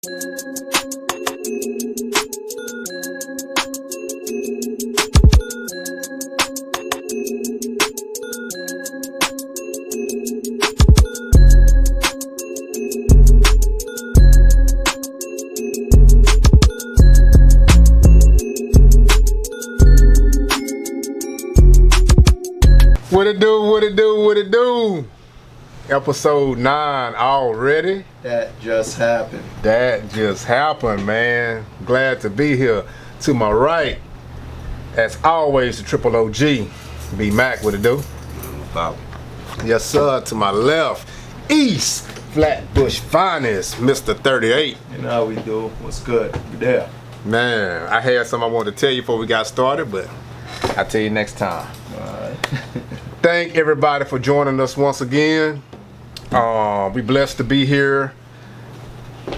What it do, what it do, what it do? Episode 9 already. That just happened. That just happened, man. Glad to be here. To my right, as always, the Triple OG, B Mac, what it do? Yes, sir. To my left, East Flatbush Finest, Mr. 38. You know how we do. What's good? You there? Man, I had something I wanted to tell you before we got started, but I'll tell you next time. Alright. Thank everybody for joining us once again. We blessed to be here.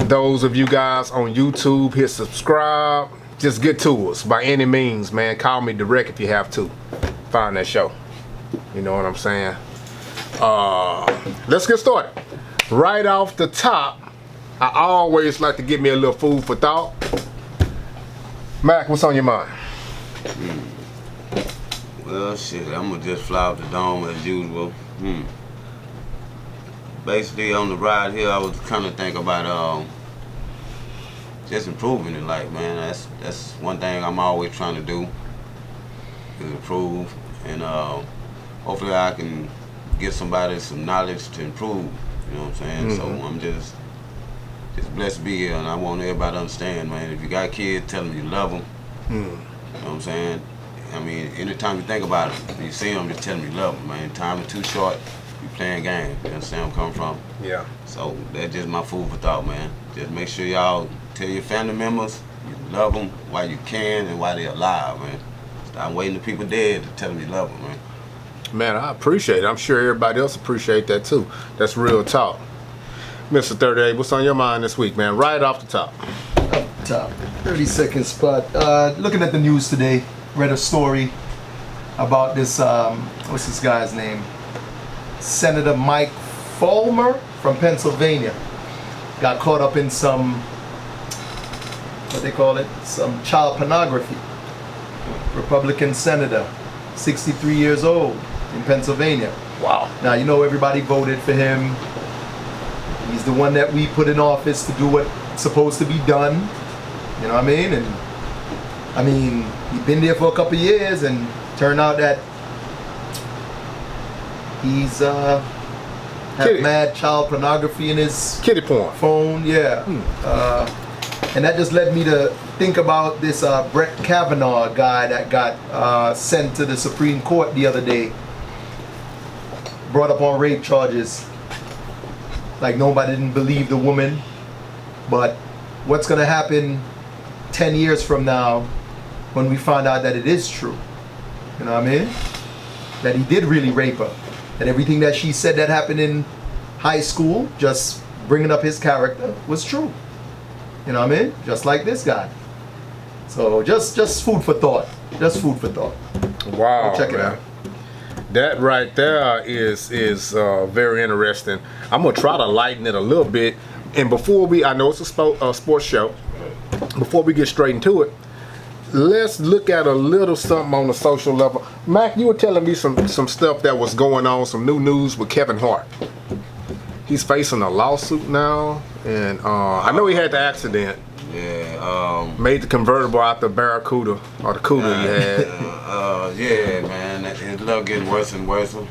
Those of you guys on YouTube, hit subscribe. Just get to us by any means, man. Call me direct if you have to. Find that show. You know what I'm saying? Let's get started. Right off the top, I always like to give me a little food for thought. Mac, what's on your mind? Well, shit, I'm gonna just fly off the dome as usual. Basically, on the ride here, I was kind of thinking about just improving in life, man. That's one thing I'm always trying to do, is improve, and hopefully I can get somebody some knowledge to improve. You know what I'm saying? Mm-hmm. So I'm just blessed to be here, and I want everybody to understand, man. If you got kids, tell them you love them. You know what I'm saying? I mean, anytime you think about it, you see them, just tell them you love them, man. Time is too short. You playing games. You understand where I'm coming from? Yeah. So that's just my food for thought, man. Just make sure y'all tell your family members you love them while you can and while they're alive, man. Stop waiting till people dead to tell them you love them, man. Man, I appreciate it. I'm sure everybody else appreciate that too. That's real talk. Mr. 38, what's on your mind this week, man? Right off the top. Up top. 30-second spot. Looking at the news today, read a story about this, what's this guy's name? Senator Mike Fulmer from Pennsylvania. Got caught up in some, what they call it, some child pornography. Republican senator, 63 years old in Pennsylvania. Wow. Now, you know everybody voted for him. He's the one that we put in office to do what's supposed to be done. You know what I mean? And I mean, he's been there for a couple of years, and turned out that he's had mad child pornography in his kitty porn phone. Yeah. And that just led me to think about this Brett Kavanaugh guy that got sent to the Supreme Court the other day, brought up on rape charges. Like, nobody didn't believe the woman, but what's gonna happen 10 years from now when we find out that it is true? You know what I mean? That he did really rape her. That everything that she said that happened in high school, just bringing up his character, was true. You know what I mean? Just like this guy. So just food for thought. Just food for thought. Wow. Go check it out. That right there is very interesting. I'm gonna try to lighten it a little bit. And before I know it's a sports show. Before we get straight into it, let's look at a little something on the social level. Mac, you were telling me some stuff that was going on, some new news with Kevin Hart. He's facing a lawsuit now, and I know he had the accident. Yeah. Made the convertible out the Barracuda, or the Cuda he had. Yeah, man. His luck getting worse and worse. It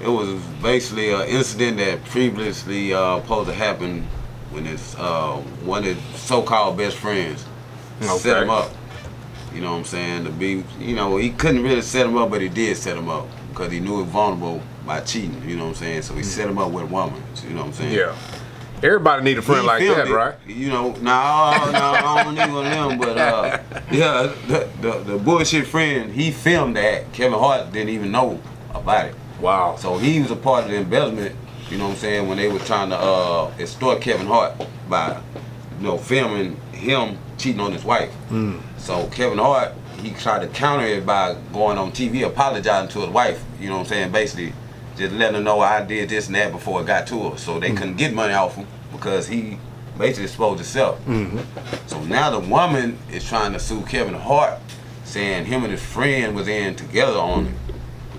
was basically an incident that previously supposed to happen when his one of his so-called best friends set him up. You know what I'm saying? To be, you know, he couldn't really set him up, but he did set him up because he knew he was vulnerable by cheating. You know what I'm saying? So he set him up with a woman. You know what I'm saying? Yeah. Everybody need a friend like that, right? You know, no, I don't need one of them. But yeah, the bullshit friend, he filmed that. Kevin Hart didn't even know about it. Wow. So he was a part of the embezzlement. You know what I'm saying? When they were trying to extort Kevin Hart by, you know, filming him cheating on his wife. So Kevin Hart, he tried to counter it by going on TV apologizing to his wife. You know what I'm saying? Basically, just letting her know I did this and that before it got to her. So they couldn't get money off him because he basically exposed himself. So now the woman is trying to sue Kevin Hart, saying him and his friend was in together on it,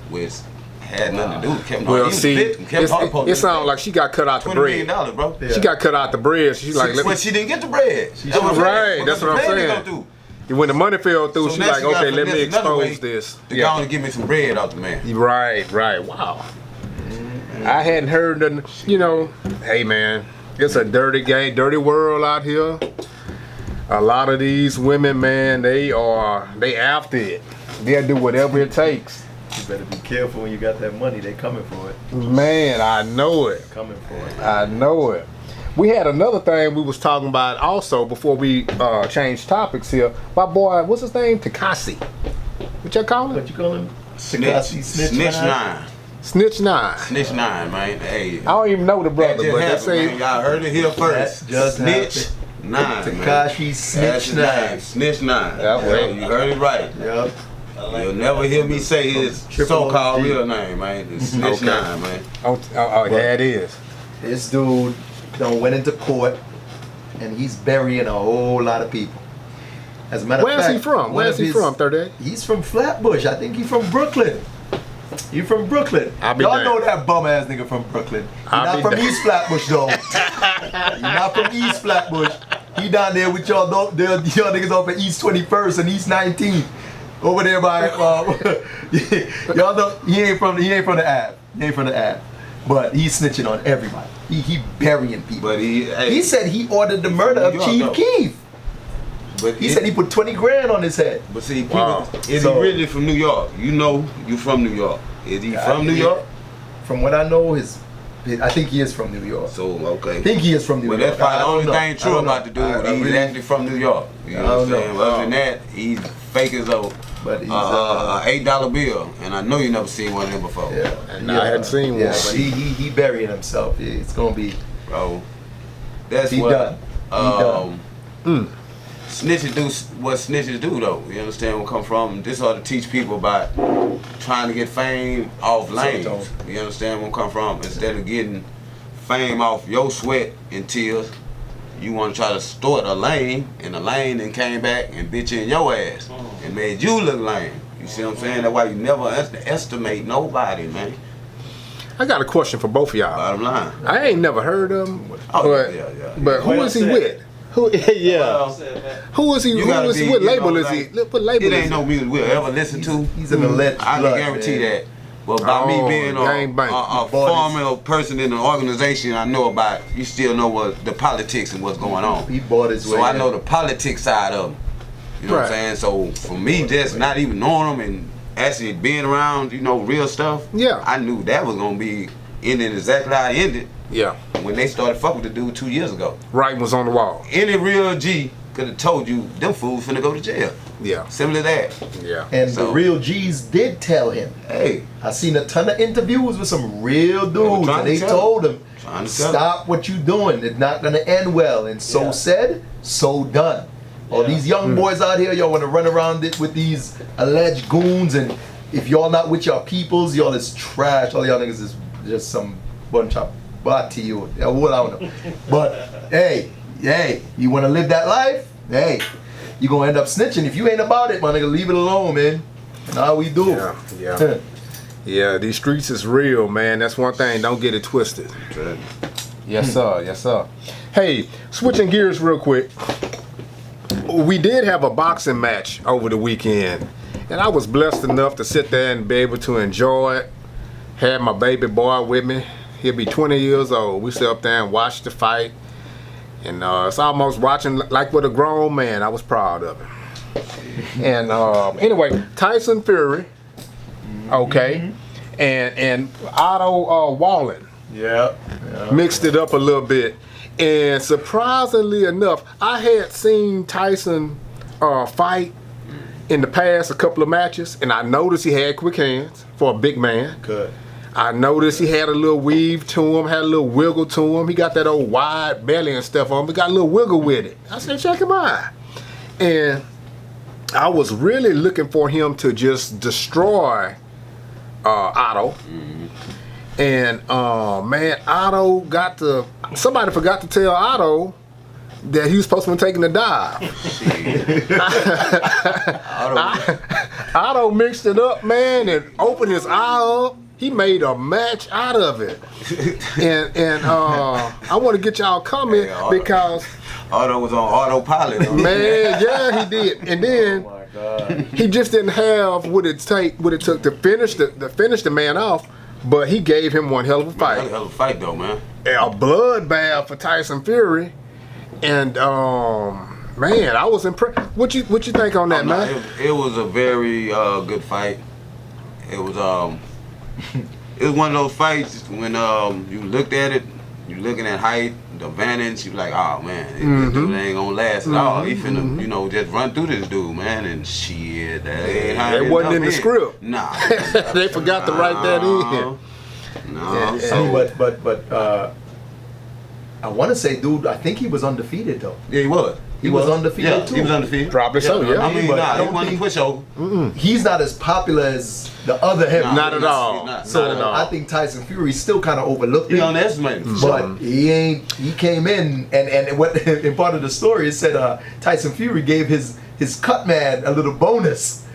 which had nothing to do with Kevin Hart. Well, see, it sounds like she got cut out the bread. $20 million, bro. She got cut out the bread. She's like, but she didn't get the bread. Right, that's what I'm saying. When the money fell through, she's like, okay, let me expose this. They got to give me some bread out the man. Right. Wow. I hadn't heard nothing. You know, hey man, it's a dirty game, dirty world out here. A lot of these women, man, they after it. They'll do whatever it takes. You better be careful when you got that money. They coming for it. Man, I know it. Coming for it. I know it. We had another thing we was talking about also before we changed topics here. My boy, what's his name? Tekashi. What you call him? What you call him? Snitch 9. Snitch 9. Snitch 9, man. Hey. I don't even know the brother, but they say y'all heard it here first. Snitch 9. Tekashi Snitch 9. Snitch 9. Yeah, you heard it right. Yep. You'll never hear me say his so-called real name, man. It's Snitch 9, man. Oh, yeah, it is. This dude went into court and he's burying a whole lot of people. As a matter of fact, where's he from? Where's he from, 30? He's from Flatbush. I think he's from Brooklyn. You from Brooklyn? Y'all know that bum ass nigga from Brooklyn. He's not from East Flatbush though. He's not from East Flatbush. He down there with y'all niggas off at East 21st and East 19th. Over there by y'all know he ain't from the Ave. He ain't from the Ave. But he's snitching on everybody. He burying people. But he said he ordered the murder of Chief Keef. But he said he put 20 grand on his head. But see, people, is he really from New York? You know you from New York. Is he from New York? From what I know, I think he is from New York. So, okay. I think he is from New York. Well, that's probably the only thing true about the dude. He's actually from New York. You know what I'm saying? Other than that, he's fake as a $8 bill. And I know you never seen one of them before. Yeah. And I hadn't seen one. Yeah, but he burying himself. It's going to be... Bro, that's he what... done. Snitches do what snitches do, though. You understand where I come from? This ought to teach people about trying to get fame off lanes. You understand where I come from? Instead of getting fame off your sweat and tears, you want to try to start a lane, and the lane then came back and bitch in your ass and made you look lame. You see what I'm saying? That's why you never estimate nobody, man. I got a question for both of y'all. Bottom line. I ain't never heard of him. But who is he with? Who is he? Who is he? What label is he? What label? It ain't no music we'll ever listen to. He's an alleged. I can guarantee that. Well, by me being a former person in an organization I know about, you still know what the politics and what's going on. He bought his way. So I know the politics side of him. You know what I'm saying? So for me, just not even knowing him and actually being around, real stuff. Yeah. I knew that was gonna be ending exactly how it ended. Yeah. When they started fucking with the dude 2 years ago. Writing was on the wall. Any real G could have told you them fools finna go to jail. Yeah. Simple as that. Yeah. And the real G's did tell him. Hey. I seen a ton of interviews with some real dudes and they told him, stop what you doing. It's not gonna end well. And so said, so done. All these young boys out here, y'all wanna run around it with these alleged goons, and if y'all not with your peoples, y'all is trash. All y'all niggas is just some bunch of to you. What I don't know. But hey, you wanna live that life? Hey, you gonna end up snitching. If you ain't about it, my nigga, leave it alone, man. That's how we do. Yeah. Yeah, these streets is real, man. That's one thing. Don't get it twisted. Yes, sir. Yes, sir. Hey, switching gears real quick. We did have a boxing match over the weekend, and I was blessed enough to sit there and be able to enjoy it. Had my baby boy with me. He'll be 20 years old. We sit up there and watch the fight, and it's almost watching like with a grown man. I was proud of him. And anyway, Tyson Fury, okay, and Otto Wallen, mixed it up a little bit. And surprisingly enough, I had seen Tyson fight in the past a couple of matches, and I noticed he had quick hands for a big man. Good. I noticed he had a little weave to him, had a little wiggle to him. He got that old wide belly and stuff on him. He got a little wiggle with it. I said, check him out. And I was really looking for him to just destroy Otto. And man, somebody forgot to tell Otto that he was supposed to be taking a dive. Otto mixed it up, man, and opened his eye up. He made a match out of it. And I want to get y'all comment because Otto was on autopilot. man, yeah, he did. And then he just didn't have what it took to finish the man off. But he gave him one hell of a fight. Hell of a fight, though, man. A bloodbath for Tyson Fury, and man, I was impressed. What you think on that, man? It was a very good fight. It was one of those fights when you looked at it, you looking at height, the advantage, you like, oh man, this dude ain't gonna last at all. He finna, just run through this dude, man, and shit, that ain't how it wasn't in the script. Nah, they forgot to write that in. No, but I want to say, dude, I think he was undefeated though. Yeah, he was. He was undefeated too. He was undefeated. Probably so, yeah. I mean, But I he don't wasn't think- pushover. He's not as popular as the other heavyweights. Not at all. Not So at all. I think Tyson Fury still kind of overlooked He him. underestimated him. But he came in and what in part of the story it said Tyson Fury gave his cut man a little bonus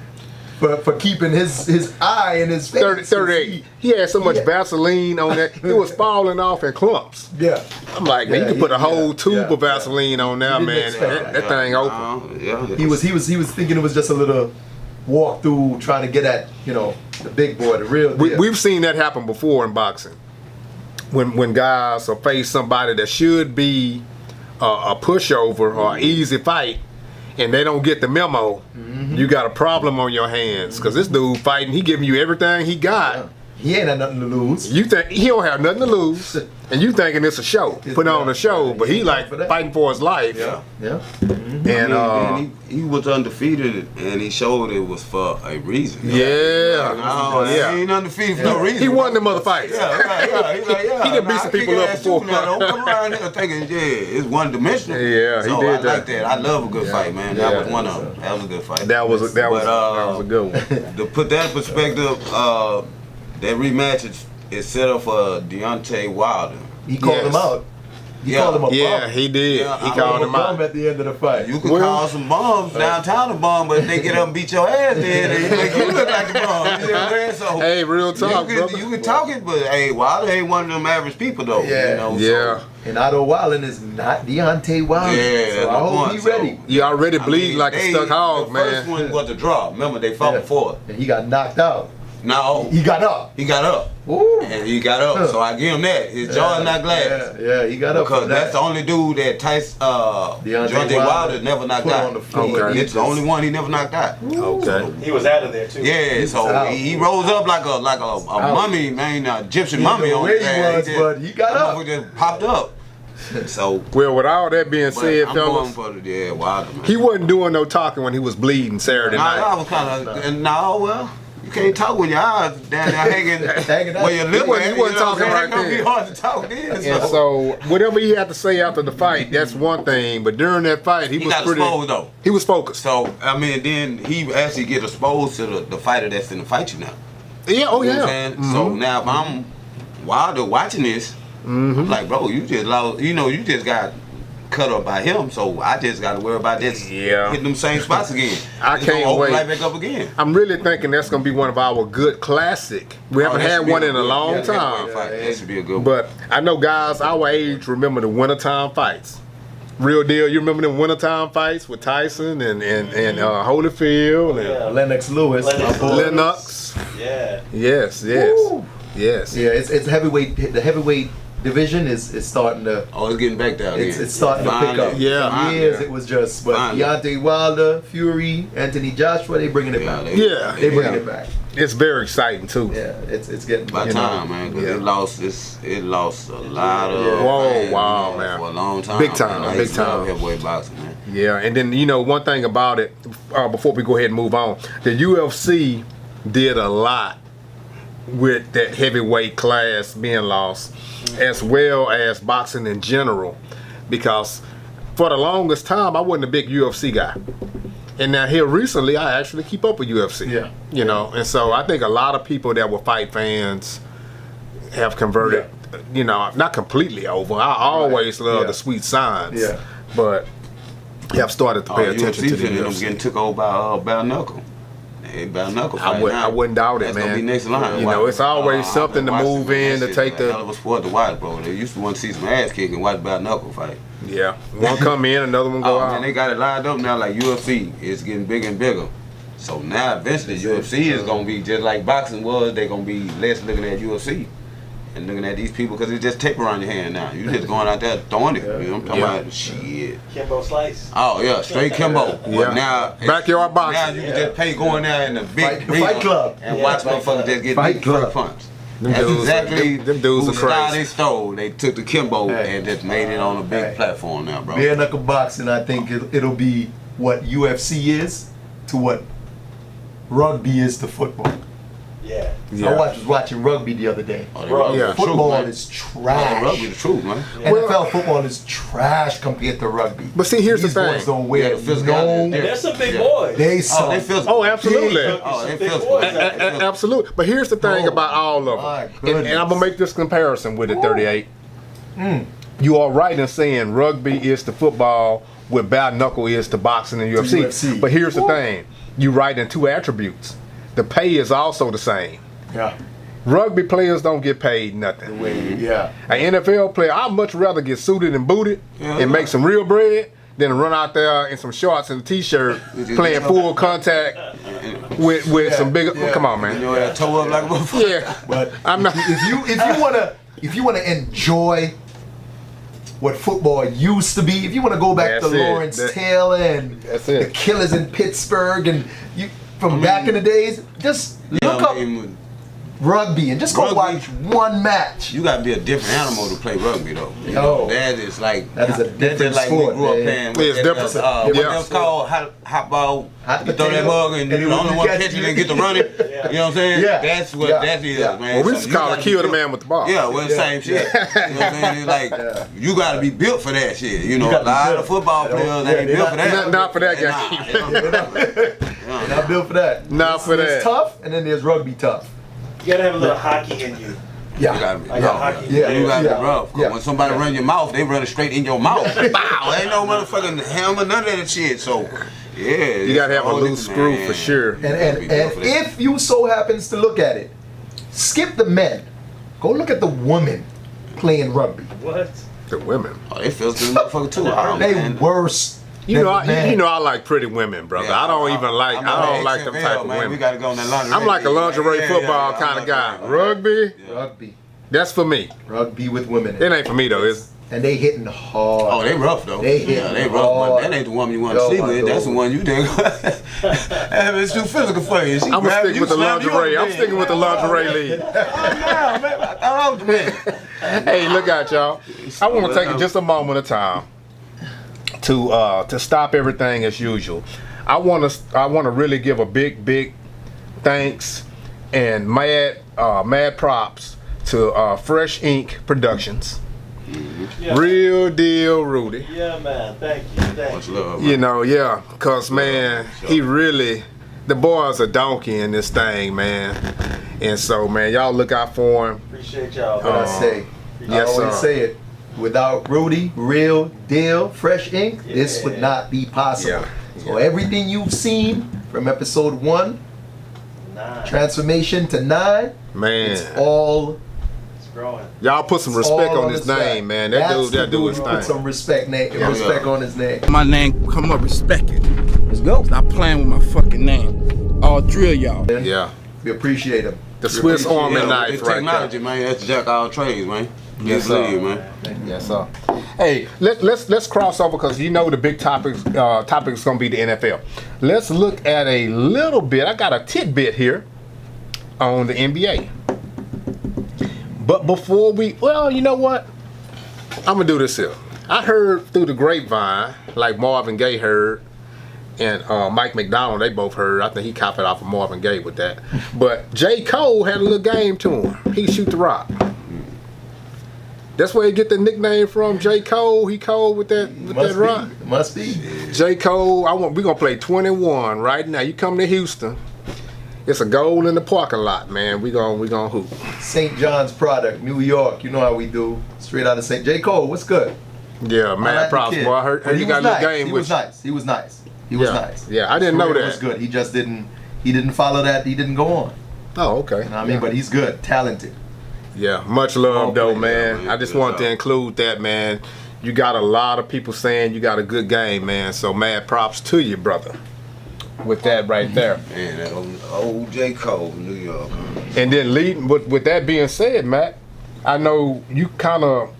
for keeping his eye and his face. 38. He had so much Vaseline on that, it was falling off in clumps. Yeah. I'm like, man, you could put a whole tube of yeah. Vaseline on there, Didn't man. expect That thing open. Yeah. He was thinking it was just a little walk through trying to get at, the big boy, the real deal. We've seen that happen before in boxing. When guys will face somebody that should be a pushover or an easy fight, and they don't get the memo, you got a problem on your hands. Because this dude fighting, he giving you everything he got. He ain't had nothing to lose. You think he don't have nothing to lose, and you thinking it's a show, put on a show, but he like fighting for his life. Yeah. And he was undefeated, and he showed it was for a reason. yeah, He ain't undefeated for no reason. he won them other fights. Yeah, right. He's like, yeah. He done beat some people up before. Now, don't come around here thinking, it's one dimensional. Yeah, he so did I that. like that. I love a good fight, man. That Yeah. was one of them. That was a good fight. That was a good one. To put that in perspective, that rematch is set up for Deontay Wilder. He called him out. He called him a bum. Yeah, he did. Yeah, he I called him out. at the end of the fight. You can call some bums downtown a bum, but if they get up and beat your ass, then they make you look like a bum. You know what I'm saying? So Hey, real talk, brother. you can talk it, but hey, Wilder ain't one of them average people though. Yeah. Yeah. And Otto Wildin is not Deontay Wilder. Yeah, so that's I my hope point. he ready. You already bleed like a stuck hog, the man. first one was a draw. Remember, they fought before. And he got knocked out. No, He got up. he got up. Ooh. And he got up, so I give him that. His jaw is not glass. Yeah, he got up. Because for that's that. the only dude that Deontay Wilder never knocked put out. on the floor. Okay. It's the only one he never knocked out. Okay. He was out of there too. Yeah, so out. he rose up like a mummy, man, Egyptian mummy on where his he ass. was, but he got up. That motherfucker just popped up. So, Well, with all that being but said, I'm going fellas, for the Wilder, man. he wasn't doing no talking when he was bleeding Saturday I night. was kind of, well, you can't talk when your eyes down there hanging out. where your lip He wasn't talking right It's gonna be then. hard to talk then. And so, whatever he had to say after the fight, that's one thing. But during that fight, he he was got pretty. exposed though. He was focused. So I mean, then he actually get exposed to the fighter that's in the fight you now. Yeah. Oh You know what yeah. I'm saying? So now if I'm Wilder watching this, I'm like, bro, you just lost. You just got cut up by him. So I just got to worry about this hitting them same spots again. I It's can't gonna open wait. right back up again. I'm really thinking that's gonna be one of our good classic. We haven't that had should be one a in a good- long yeah, time. That should be a good one. But I know guys our age remember the wintertime fights. Real deal. You remember them wintertime fights with Tyson and Holyfield and Yeah. Lennox Lewis. Lennox my boy. Lennox. Yeah. Yes. Woo. Yes. Yeah, it's heavyweight. The heavyweight division is starting to. Oh, it's getting back down. It's starting to pick up. Yeah. For years it was just, but Finally. Deontay Wilder, Fury, Anthony Joshua, they bringing it back. Yeah. They bringing it back. It's very exciting too. Yeah, it's getting By you know, time, man, because yeah. it lost a lot of Whoa, fans, wow, you know, man. for a long time. Big time, man. I big used to love time. heavyweight boxing, man. Yeah, and then one thing about it, before we go ahead and move on, the UFC did a lot with that heavyweight class being lost, as well as boxing in general, because for the longest time I wasn't a big UFC guy, and now here recently I actually keep up with UFC. Yeah. You know, and so I think a lot of people that were fight fans have converted. You know, not completely over. I always love the sweet signs. Yeah. But have started to pay attention to the UFC. Getting took over by bare knuckle. Bare knuckle fight I wouldn't doubt it, That's man. Gonna be next line. You know, it's always something to move in to take the. Hell of a sport to watch, bro. They used to want to see some ass kicking and watch bare knuckle fight. Yeah, one come in, another one go out. Man, they got it lined up now like UFC. It's getting bigger and bigger. So now eventually UFC is gonna be just like boxing was. They're gonna be less looking at UFC and looking at these people because it's just tape around your hand now. You just going out there throwing it. You know what I'm talking about? Shit. Kimbo slice. Oh yeah, straight Kimbo. But now backyard boxing. Now you can just pay going there in the big fight club and watch motherfuckers just get Fight big club. punch. Them That's dudes, exactly them dudes are whose style crazy. they stole. They took the Kimbo and just made it on a big platform now, bro. Bare knuckle boxing, I think it'll be what UFC is to what rugby is to football. Yeah. I was watching rugby the other day. Oh, they rugby Yeah. the truth, Football man. is Oh, trash. rugby the truth, man. NFL football is trash compared to rugby. But see, here's These the thing. boys don't wear Yeah, the physicality is no. different. There's some big boys. They Oh, some they feel. Oh, absolutely. Oh, they Big feel. boys. Absolutely. But here's the thing Oh, about all of my them. goodness. And I'm going to make this comparison with it, 38. You are right in saying rugby is to football what bare knuckle is to boxing and UFC. UFC. But here's the thing. You right in two attributes. The pay is also the same. Yeah. Rugby players don't get paid nothing. Yeah. An NFL player, I'd much rather get suited and booted and make some real bread than run out there in some shorts and a t-shirt playing full contact with some big. Come on, You man. know that toe up like a motherfucker. Yeah, But I'm not. if you wanna enjoy what football used to be, if you wanna go back That's to it. Lawrence Taylor and That's the it. Killers in Pittsburgh and you from back in the days, just look up rugby and just go Rugby. watch one match. You gotta be a different animal to play rugby though. You Yo. know, that is like That is a that's different just like sport, we grew up man. playing. It's different. What Yeah. else called hot ball? Hot You throw that potato, mug and and you're the when only you one catch catching it, and get to running. You know what I'm saying? Yeah. That's what Yeah. that is, Yeah. man. Well, we So just you call gotta it kill be the built- man with the ball. Yeah, well, the same shit. You know what I'm saying? It's like you gotta be built for that shit. You know, a lot of football players they ain't built for that. Not for that They game. not. They're not built for that. Not for There's that. tough and then there's rugby tough. You gotta have a little hockey in you. You gotta be, Like a hockey. Yeah. you gotta Yeah. be rough. 'Cause Yeah. when somebody run your mouth, they run it straight in your mouth. Bow! Ain't no motherfucking helmet, none of that shit. So, yeah. You gotta have a loose screw for sure. And if you so happens to look at it, skip the men. Go look at the women playing rugby. What? The women. Oh, they feel good motherfucker too. Oh, They man. worse. You than know, the men. I like pretty women, brother. Yeah, I don't even like. I'm I don't on like them XFL, type of man. women. We gotta go on that lingerie. I'm like a league, lingerie man. football Yeah, kind I'm of guy. like- Rugby, Rugby. that's for me. Rugby with women. It ain't for me though. Is And they hitting hard. Oh, they rough though. They hit yeah, they rough, but hard. that ain't the woman you want to Yo, sleep my with. That's the dog. one you think. It's too physical for you. I'm gonna stick with the lingerie. I'm sticking with the lingerie league. Man, I thought I was the man. Hey, look out, y'all. I want to take just a moment of time to stop everything as usual. I want to really give a big thanks and mad props to Fresh Ink Productions. Yeah. Real deal, Rudy. Yeah, man. Thank you. Thank Much you. love, man. You know, yeah, cause man, he really, the boy's a donkey in this thing, man. And so, man, y'all look out for him. Appreciate y'all. What I man. say. Yes, I always sir. say it. Without Rudy, Real Deal, Fresh Ink, this would not be possible. Yeah. So everything you've seen from episode 1, Nah, transformation to 9, Man, it's all it's growing. y'all put some respect all on his his back. name, man. That That's dude the his who put thing. some respect on his name. My name come up, respect it. Let's go. Stop playing with my fucking name. I'll drill y'all. Yeah, We appreciate him. the Swiss Army Yeah, knife it's right technology, there. man. That's jack all trades, man. Yes, Yes, sir. believe, man. Yes, sir. Hey, let's cross over because you know the big topic is gonna be the NFL. Let's look at a little bit. I got a tidbit here on the NBA. But before well, you know what? I'm gonna do this here. I heard through the grapevine, like Marvin Gaye heard, and Mike McDonald, they both heard. I think he copied off of Marvin Gaye with that. But J. Cole had a little game to him. He shoot the rock. That's where he get the nickname from, J. Cole. He cold with that rock. Must be. J. Cole, we're gonna play 21 right now. You come to Houston it's a goal in the parking lot, man. We gonna hoop. St. John's product, New York. You know how we do. Straight out of St. J. Cole, what's good? Yeah, I man. like the Props, kid. boy. I heard But you got a little game He with was nice. He was nice. He was nice. Yeah, I didn't His know career that. was good. He just didn't. He didn't follow that. He didn't go on. Oh, okay. You know what I mean? But he's good, talented. Yeah, much love though, player, man. man. I just Good wanted to job. include that, man. You got a lot of people saying you got a good game, man. So mad props to you, brother. With that right there. Man, that old J. Cole, New York. And then leading with that being said, Matt, I know you kind of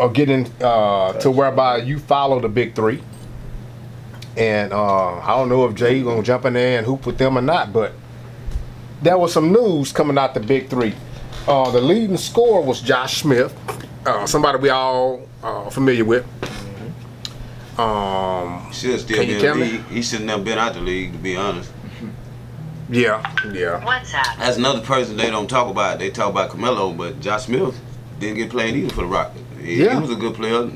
are getting to whereby you follow the big three. And I don't know if Jay gonna jump in there and hoop with them or not, but there was some news coming out the big three. The leading scorer was Josh Smith, somebody we all familiar with. Should still Can be you in tell the me? league. He should never been out the league, to be honest. Yeah. WhatsApp. That's another person they don't talk about. They talk about Carmelo, but Josh Smith didn't get played either for the Rockets. He Yeah. was a good player.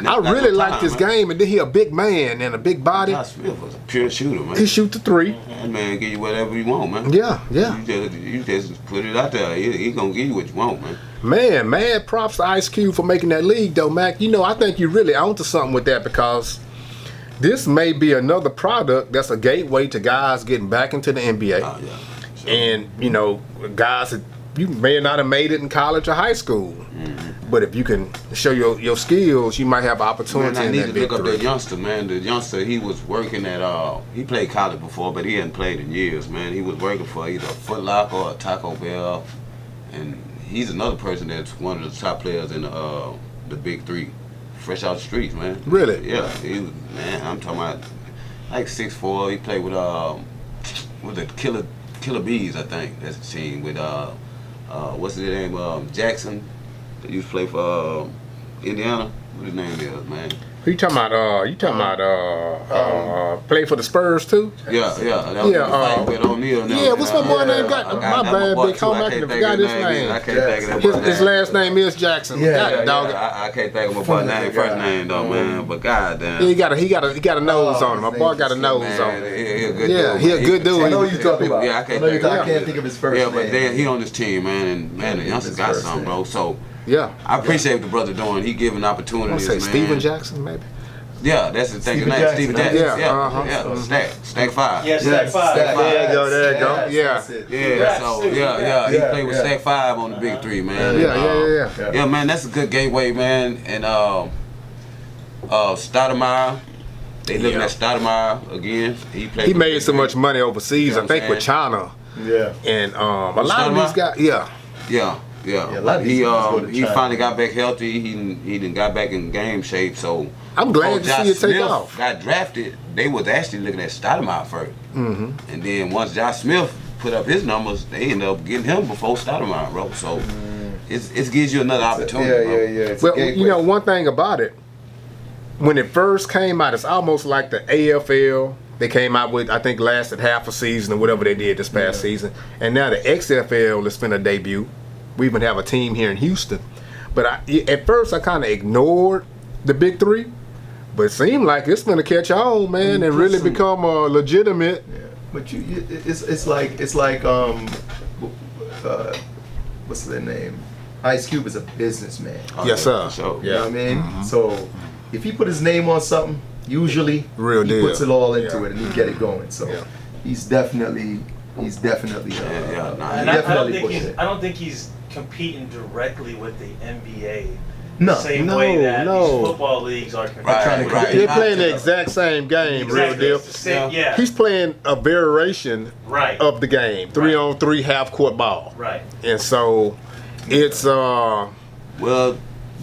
I really like this game, and then he a big man and a big body. Josh Smith was a pure shooter, man. He shoot the three. That man give you whatever you want, man. Yeah. You just put it out there. He gonna give you what you want, man. Man, mad props to Ice Cube for making that league, though, Mac. You know, I think you really onto something with that because this may be another product that's a gateway to guys getting back into the NBA. Oh yeah. Sure. And, you know, guys that you may not have made it in college or high school. But if you can show your skills, you might have opportunity Man, I in need that to big look up three. that youngster, man. The youngster, he was working at, he played college before, but he hadn't played in years, man. He was working for either a Foot Locker or a Taco Bell. And he's another person that's one of the top players in the big three. Fresh out the streets, man. Really? Yeah. He was, man, I'm talking about like 6'4". He played with the Killer Bees, I think. That's the team with, what's his name? Jackson. That used to play for Indiana. What his name is, man? Who you talking about? Play for the Spurs too? Yeah. That was Yeah, the fight with O'Neal. and yeah, what's my boy everything. name? Got I my that bad, boy big too. homie. I I can can't forgot think his of his name. I can't think of that boy's His name. last name is Jackson. Yeah, God, dog. I can't think of my boy's name, first name though, man. But goddamn. Yeah, he got a nose on him. My boy got a nose on him. He a good Yeah, dude. he a good dude. I know who you talking about. Yeah, I I can't know think I of can't think of his first name. Yeah, but then he on this team, man, and man, the youngster's got first something, name. bro. So Yeah. I appreciate what the brother doing. He giving I opportunities, want to say man. Steven Jackson, maybe. Yeah, that's the thing. Steven His name, Steven Jackson, Jackson. yeah. Yeah. Stack 5. Yes, Yes, Stack 5. Stack There you go, there you go. Yes, Yeah. that's it. Yeah, so he Yeah, played with yeah. Stack 5 on the big three, man. Yeah. Yeah, man, that's a good gateway, man. And Stoudemire, they looking at Stoudemire again. He played. He with made Big so Three. much money overseas. You know I think what with I'm China Yeah. and a lot of Stoudemire? these guys. Yeah. Yeah. a lot of these guys go to He China. finally got back healthy. He done got back in game shape. So I'm glad before to see it Josh take Smith off. got drafted, they was actually looking at Stoudemire first. Mm-hmm. And then once Josh Smith put up his numbers, they ended up getting him before Stoudemire, bro. So it gives you another opportunity, bro. Yeah. It's a Well, gateway. you know, one thing about it, when it first came out, it's almost like the AFL. They came out with, I think, lasted half a season or whatever they did this past season. And now the XFL is finna debut. We even have a team here in Houston. But at first, I kind of ignored the big three. But it seemed like it's gonna catch on, man, and really become a legitimate. Yeah. But it's like what's their name? Ice Cube is a businessman. Oh, Yes, yeah, sir. for sure. You know what I mean? So if he put his name on something, usually Real he deal. puts it all into Yeah. it and he get it going. So Yeah. he's definitely nah. he And I definitely don't think pushed it. I don't think he's competing directly with the NBA. No. Same No, way that no. these football leagues are competing. Right. They're playing the exact same game, Exactly. real deal. It's the same- yeah. He's playing a variation Right. of the game, 3-on-3 half court ball, Right. and so it's Well,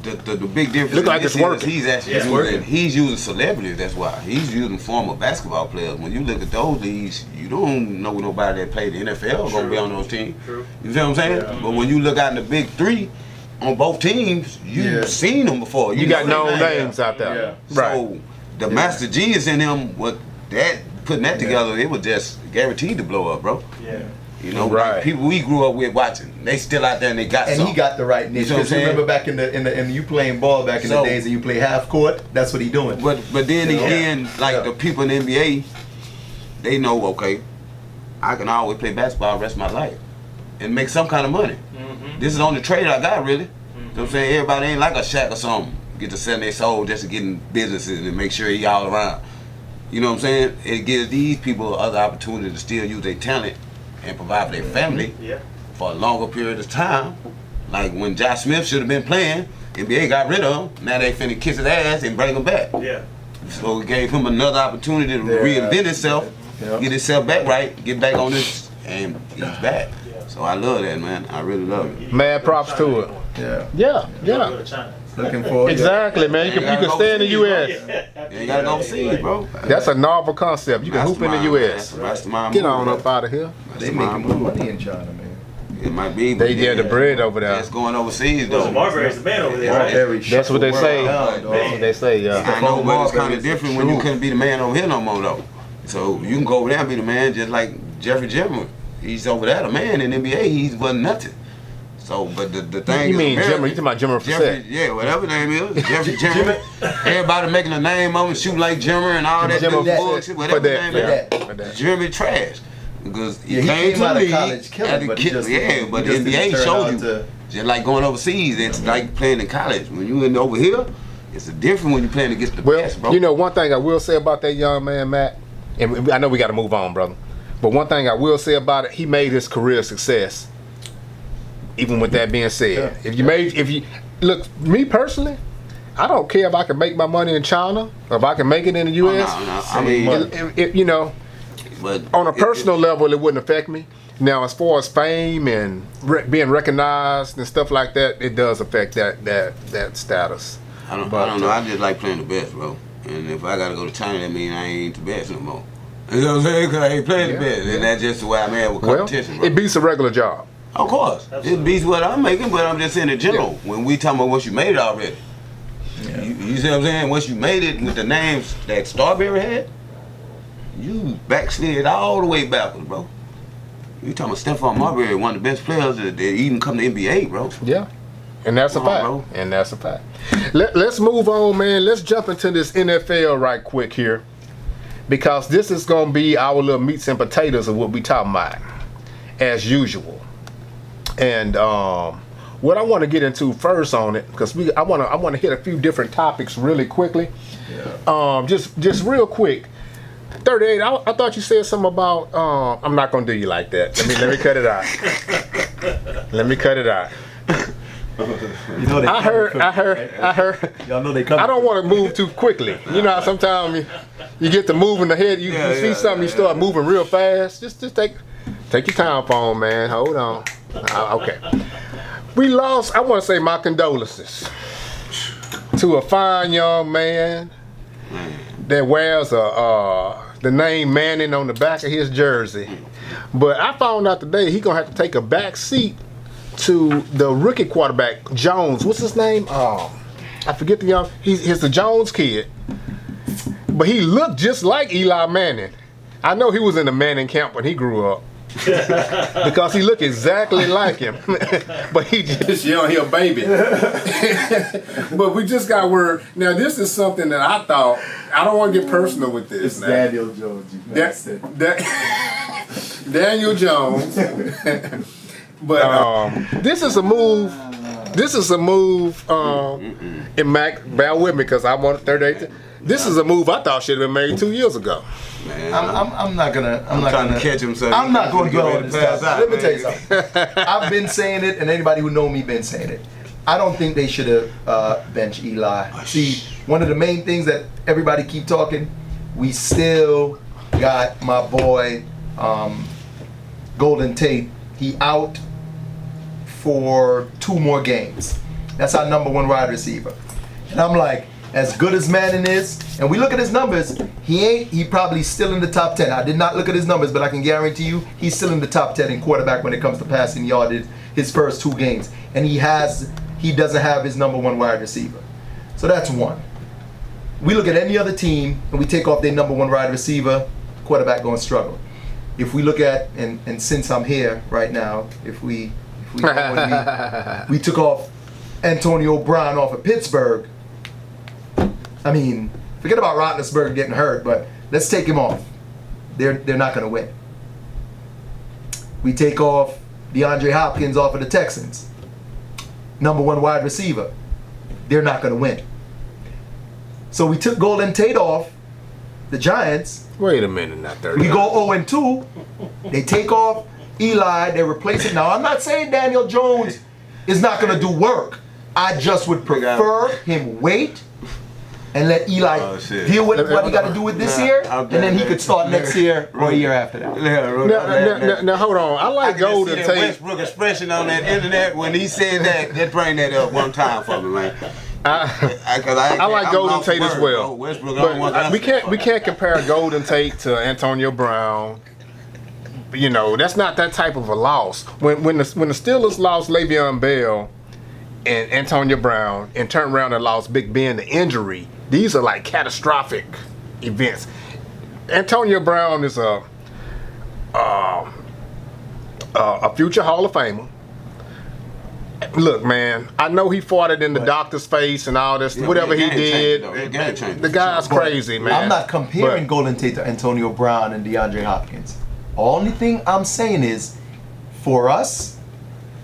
the big difference Look in like this it's working. is he's actually It's working. he's using celebrities. That's why he's using former basketball players. When you look at those leagues, you don't know nobody that played the NFL gonna be on those teams. True. You feel what I'm saying? Yeah. But when you look out in the big three on both teams, you've Yeah. seen them before. you got know known their names out there, Yeah. right? So the master genius in him, what that putting that together, it was just guaranteed to blow up, bro. Yeah. You know, Right. like people we grew up with watching, they still out there and they got And something. he got the right niche. You know what I'm Because saying? remember back in you playing ball back in the So- days and you play half court, that's what he doing. But then Yeah. again, like Yeah. the people in the NBA, they know, okay, I can always play basketball the rest of my life and make some kind of money. This is the only trade I got, really. You know what I'm saying? Everybody ain't like a Shaq or something. Get to sell their soul just to get in businesses and make sure he all around. You know what I'm saying? It gives these people other opportunity to still use their talent and provide for their family for a longer period of time. Like when Josh Smith should have been playing, NBA got rid of him. Now they finna kiss his ass and bring him back. So it gave him another opportunity to reinvent himself, get himself back right, get back on this, and he's back. So I love that, man. I really love it. Mad props to it. Yeah. Looking forward. Exactly, man. You can stay in the U.S. You gotta go overseas, bro. That's a novel concept. You can hoop in the U.S. Get on up out of here. They making more money in China, man. It might be. They get the bread over there. It's going overseas, though. Marbury's the man over there, right? That's what they say. That's what they say, yeah. I know, but it's kind of different when you couldn't be the man over here no more, though. So you can go over there and be the man, just like Jeffrey Jimmer. He's over there, the man in the NBA. He wasn't nothing. So, but the thing you is, mean Jimmer? You talking about Jimmer Jeffrey, yeah, whatever name is, Jeffrey Jimmer. Everybody making a name of him, shooting like Jimmer and all that bullshit. Whatever the name is, Jimmy trash. Because he came out to of college killing, but the NBA showed you, just like going overseas, it's like playing in college. When you in over here, it's different when you're playing against the best, bro. You know, one thing I will say about that young man, Matt, and I know we got to move on, brother, but one thing I will say about it, he made his career a success. Even with that being said, if you look, me personally, I don't care if I can make my money in China or if I can make it in the U.S. I mean, you know, but on a personal level, it wouldn't affect me. Now, as far as fame and being recognized and stuff like that, it does affect that status. I don't know. I just like playing the best, bro. And if I gotta go to China, that means I ain't the best no more. You know what I'm saying? Because I ain't playing the best, and that's just the way I'm at with competition, bro. It beats a regular job. Of course, it beats what I'm making, but I'm just saying in general. When we talking about once you made it already, you see what I'm saying? Once you made it with the names that Starberry had, you backslid all the way backwards, bro. You talking about Stephon Marbury, one of the best players that even come to NBA, bro. Yeah, and that's a fact. Bro. And that's a fact. Let's move on, man. Let's jump into this NFL right quick here, because this is gonna be our little meats and potatoes of what we talking about, as usual. And what I want to get into first on it, because I want to hit a few different topics really quickly. Just real quick. 38. I thought you said something about. I'm not gonna do you like that. Let me cut it out. Let me cut it out. You know I heard. Y'all know they come. I don't want to move too quickly. You know how sometimes you get to moving ahead. You see something, you start moving real fast. Just take your time, phone, man. Hold on. Okay. We lost. I want to say my condolences to a fine young man that wears the name Manning on the back of his jersey. But I found out today he gonna have to take a back seat to the rookie quarterback, Jones. What's his name? I forget the young. He's the Jones kid. But he looked just like Eli Manning. I know he was in the Manning camp when he grew up. Because he looked exactly like him. But he just young, he a baby. But we just got word. Now this is something that I thought, I don't want to get personal with this. It's Daniel Jones. Daniel Jones. But this is a move. This is a move. And Mac, bear with me because I want 38. This is a move I thought should have been made 2 years ago. Man, I'm not trying to catch him. So I'm not going to dwell on this. Let me man. tell you something. I've been saying it, and anybody who know me been saying it. I don't think they should have benched Eli. See, one of the main things that everybody keep talking, we still got my boy Golden Tate. He out for 2 more games. That's our #1 wide receiver. And I'm like, as good as Manning is, and we look at his numbers, he probably still in the top 10. I did not look at his numbers, but I can guarantee you he's still in the top 10 in quarterback when it comes to passing yardage his first 2 games. And he doesn't have his #1 wide receiver. So that's one. We look at any other team and we take off their #1 wide receiver, quarterback going to struggle. If we look at, and since I'm here right now, if we took off Antonio Brown off of Pittsburgh, I mean, forget about Roethlisberger getting hurt, but let's take him off. They're not going to win. We take off DeAndre Hopkins off of the Texans. Number 1 wide receiver. They're not going to win. So we took Golden Tate off the Giants. Wait a minute, not 30. We go 0-2. They take off Eli. They replace it. Now, I'm not saying Daniel Jones is not going to do work. I just would prefer him wait and let Eli deal with what he got to do with this year, and then he could start next year or a year after that. Now, hold on. I like Golden Tate. Westbrook expression on that internet when he said that. Just bring that up one time for me, man. I like Golden Tate as well. But we can't compare Golden Tate to Antonio Brown. You know, that's not that type of a loss. When the Steelers lost Le'Veon Bell and Antonio Brown and turned around and lost Big Ben to injury, these are like catastrophic events. Antonio Brown is a future Hall of Famer. Look, man, I know he farted in the doctor's face and all this, whatever he did. The guy's crazy, man. I'm not comparing Golden Tate to Antonio Brown and DeAndre Hopkins. Only thing I'm saying is, for us,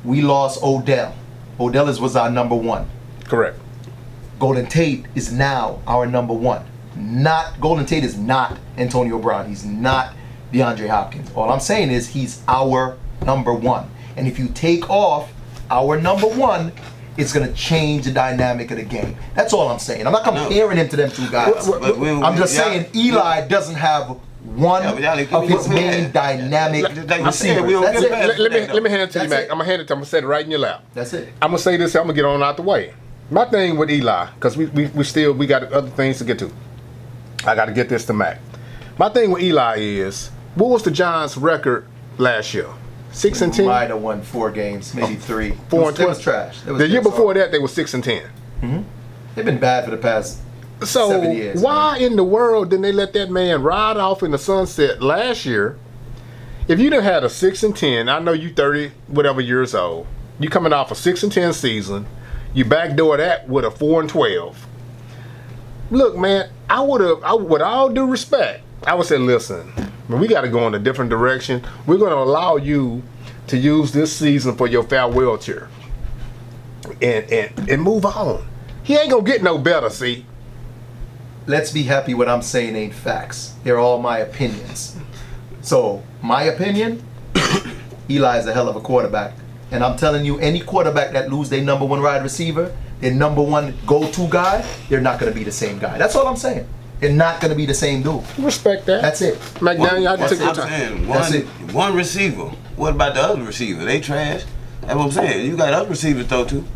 we lost Odell. Odell was our number 1. Correct. Golden Tate is now our number 1. Golden Tate is not Antonio Brown. He's not DeAndre Hopkins. All I'm saying is he's our number 1. And if you take off our number 1, it's going to change the dynamic of the game. That's all I'm saying. I'm not comparing him to them two guys. I'm just saying Eli doesn't have one of his main dynamic receivers. That's it. Let me hand it to you, Mac. I'm going to set it right in your lap. That's it. I'm going to say this, I'm going to get on out the way. My thing with Eli, because we got other things to get to. I got to get this to Mac. My thing with Eli is, what was the Giants' record last year? 6-10. Might have won 4 games, maybe 3. 4-12. It was trash. The year before that, they were 6-10. Mm-hmm. They've been bad for the past 7 years. So why in the world didn't they let that man ride off in the sunset last year? If you'd have had a 6-10, I know you 30 whatever years old. You coming off a 6-10 season. You backdoor that with a 4-12. Look, man, I would, with all due respect, I would say, listen, we got to go in a different direction. We're going to allow you to use this season for your farewell tour and move on. He ain't going to get no better, see? Let's be happy what I'm saying ain't facts. They're all my opinions. So, my opinion, Eli is a hell of a quarterback. And I'm telling you, any quarterback that lose their number 1 wide receiver, their number 1 go-to guy, they're not going to be the same guy. That's all I'm saying. They're not going to be the same dude. Respect that. That's it. McDaniel, y'all take your time. That's it. One receiver. What about the other receiver? They trash. That's what I'm saying. You got other receivers though too.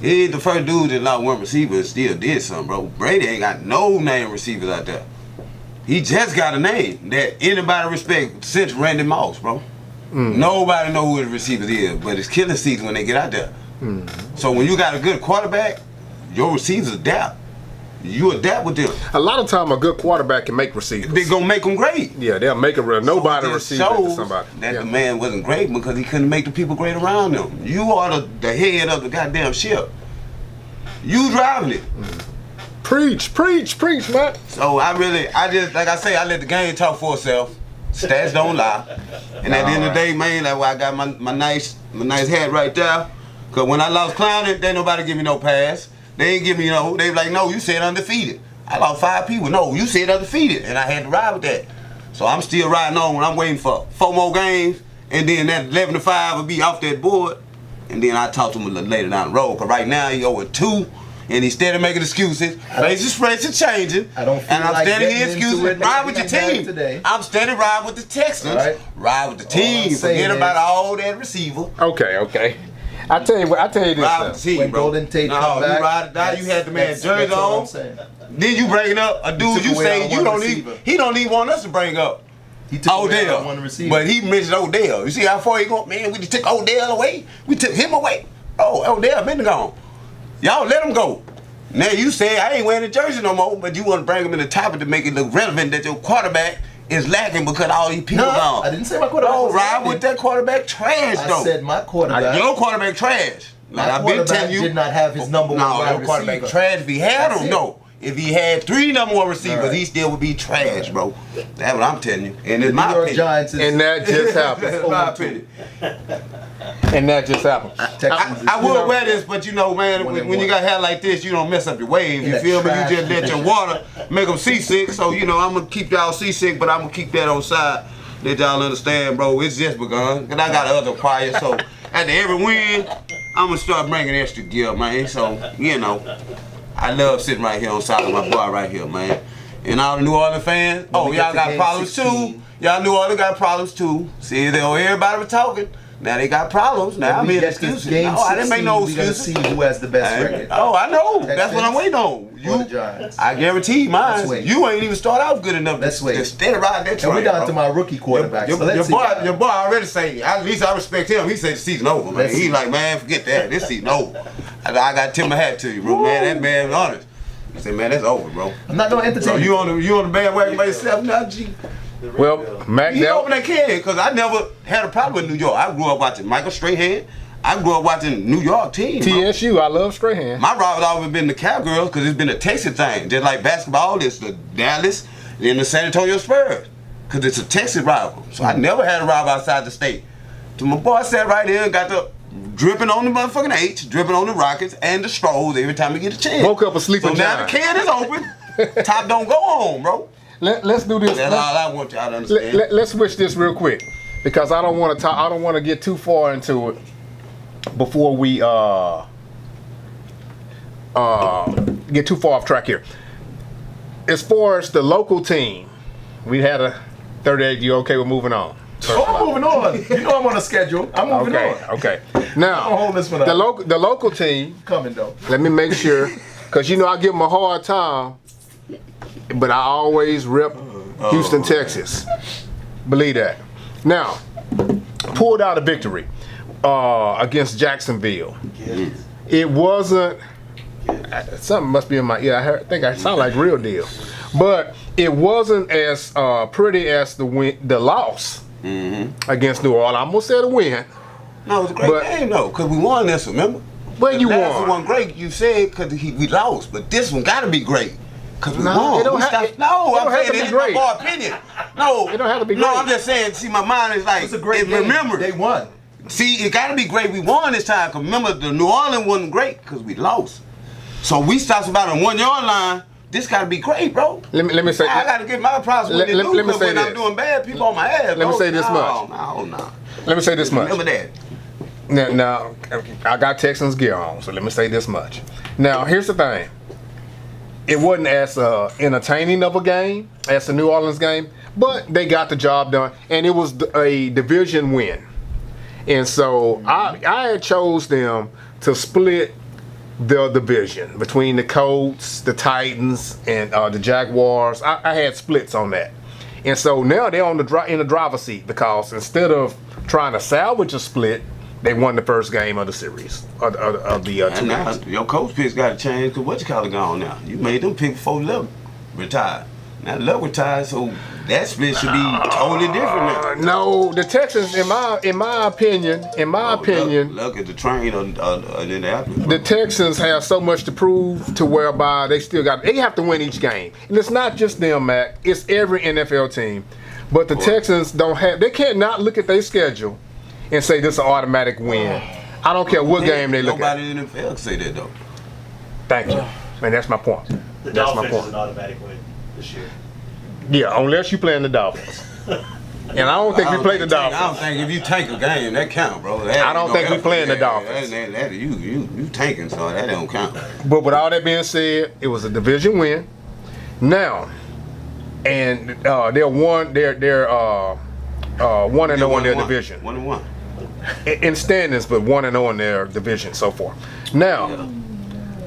He ain't the first dude that not one receiver and still did something, bro. Brady ain't got no name receivers out there. He just got a name that anybody respect since Randy Moss, bro. Nobody know who his receivers is, but it's killing season when they get out there. So when you got a good quarterback, your receivers adapt. You adapt with them. A lot of time, a good quarterback can make receivers. They gonna make them great. Yeah, they'll make nobody receiver to somebody. That the man wasn't great because he couldn't make the people great around him. You are the head of the goddamn ship. You driving it. Preach, man. So I just like I say, I let the game talk for itself. Stats don't lie. And at the end of the day, man, that's why I got my nice hat right there. Cause when I lost Clowning, ain't nobody give me no pass. They ain't give me no. They like, no, you said undefeated. I lost 5 people. No, you said undefeated, and I had to ride with that. So I'm still riding on. I'm waiting for 4 more games, and then that 11-5 will be off that board, and then I talk to him a little later down the road. Cause right now he 0-2, and he's steady making excuses. His spreads are changing. I don't feel and I'm like steady getting excuses. into it Ride with your team. today. I'm steady riding with the Texans. Right. Ride with the team. Forget about all that receiver. Okay. I tell you this. Ride with the team, When bro. Golden Tate come back, you ride or die. You had the man jersey that's all I'm on. saying. Then you bring up a dude took you away say our you one don't receiver. even. He don't even want us to bring up He took away our one Odell, receiver. but he mentioned Odell. You see how far he going? Man, we just took Odell away. We took him away. Oh, Odell been gone. Y'all let him go. Now you say I ain't wearing the jersey no more, but you want to bring him in the topic to make it look relevant that your quarterback is lacking because all these people gone. I didn't say my quarterback was ride lacking. with that quarterback trash though. I said my quarterback. Your quarterback trash. Like I've been telling you, did not have his number 1 wide your quarterback receiver. trash. If he had That's him, it. no. if he had 3 number 1 receivers, Right. he still would be trash, bro. That's what I'm telling you. And The in New my York opinion. Giants is And that just happened. That's my opinion. And that just happened. Texans is, I you would know, wear this, but you know, man, One and when you one. got hair like this, you don't mess up your wave. In You that feel me? You trash just let your condition. water make them seasick. So, you know, I'm going to keep y'all seasick, but I'm going to keep that on side. Let y'all understand, bro, it's just begun. And I got other quiet, so after every win, I'm going to start bringing extra gear, man. So, you know, I love sitting right here on side of my boy right here, man. And all the New Orleans fans, When oh, we get y'all to got game problems 16. too. Y'all New Orleans got problems too. See, everybody was talking. Now they got problems. Now I when we made get to excuses. game No, I didn't make no 16, we gotta excuses. see who has the best record. Oh, I know. That's what I'm waiting on. Or the Giants. I guarantee Let's mine. wait. You ain't even start out good enough Let's to wait. stay riding that train. And we're down bro. to my rookie quarterback. Your, so let's see. your boy already say, at least I respect him. He said the season over, man. Let's He see. like, man, forget that. This season over. I got to tip my hat to you, bro. Man, that man was honest. I said, man, that's over, bro. I'm not gonna entertain. So you on the bandwagon by yourself now, G? Well, Mac, You open that can, because I never had a problem with New York. I grew up watching Michael Strahan. I grew up watching New York team. bro. TSU, I love Strahan. My rival always been the Cowgirls because it's been a Texas thing. Just like basketball, it's the Dallas and the San Antonio Spurs because it's a Texas rival. So I never had a rival outside the state. So my boy sat right there and got the dripping on the motherfucking H, dripping on the Rockets and the Strolls every time we get a chance. Woke up a sleeping So now the giant. can is open. Top don't go home, bro. Let's do this. That's all I want y'all to understand. Let's switch this real quick because I don't want to talk. I don't want to get too far into it before we get too far off track here. As far as the local team, we had a 38. You okay with moving on? Oh, I'm moving on. You know I'm on a schedule. I'm moving Okay, on. okay. Now, I'll hold this one up. the local team. Coming though. Let me make sure, because you know I give them a hard time, but I always rep Houston, Texas. Believe that. Now, pulled out a victory against Jacksonville. It wasn't. Something must be in my ear. I think I sound like real deal, but it wasn't as pretty as the loss against New Orleans. I almost said a win. No, it was a great game though, because we won this one, remember? Well, you The last won. one great, you said, because we lost, but this one got to be great. Because we No, won. it don't We have- stopped- it- no, it I'm don't have saying to be it's great. my opinion. No, It don't have to be No, great. I'm just saying, see, my mind is like, It's a great it game. remember. They won. See, it got to be great. We won this time, because remember, the New Orleans wasn't great, because we lost. So we stopped about a 1 yard line. This got to be great, bro. Let me say. I got to get my props when Let- they let- do, let me 'cause say when I'm this. doing bad, people on my ass. Let me bro. say this much. No. Let me say this much. Remember that. Now, I got Texans gear on, so let me say this much. Now, here's the thing. It wasn't as entertaining of a game as the New Orleans game, but they got the job done, and it was a division win. And so I had chose them to split the division between the Colts, the Titans, and the Jaguars. I had splits on that. And so now they're on in the driver's seat because instead of trying to salvage a split, they won the first game of the series of the And two now, games. your coach picks got to change because what you call it gone now. You made them pick before Luck retired. Now Luck retired, so that split should be totally different now. No, the Texans, in my opinion, Luck at the train or in the athlete. the Texans have so much to prove to whereby they have to win each game. And it's not just them, Mac. It's every NFL team. But the Texans they can't not look at their schedule and say this is an automatic win. I don't care what game they look at. Nobody in the NFL can say that though. Thank you. Man, that's my point. The That's my Dolphins is point. an automatic win this year. Yeah, unless you playing the Dolphins. And I don't think we play the I Dolphins. don't think if you tank a game, that count, bro. I don't think we playing the Dolphins. You tanking, so that don't count. But with all that being said, it was a division win. Now, and they're 1-0 in their division. 1-1. In standings, but 1-0 in their division so far. Now,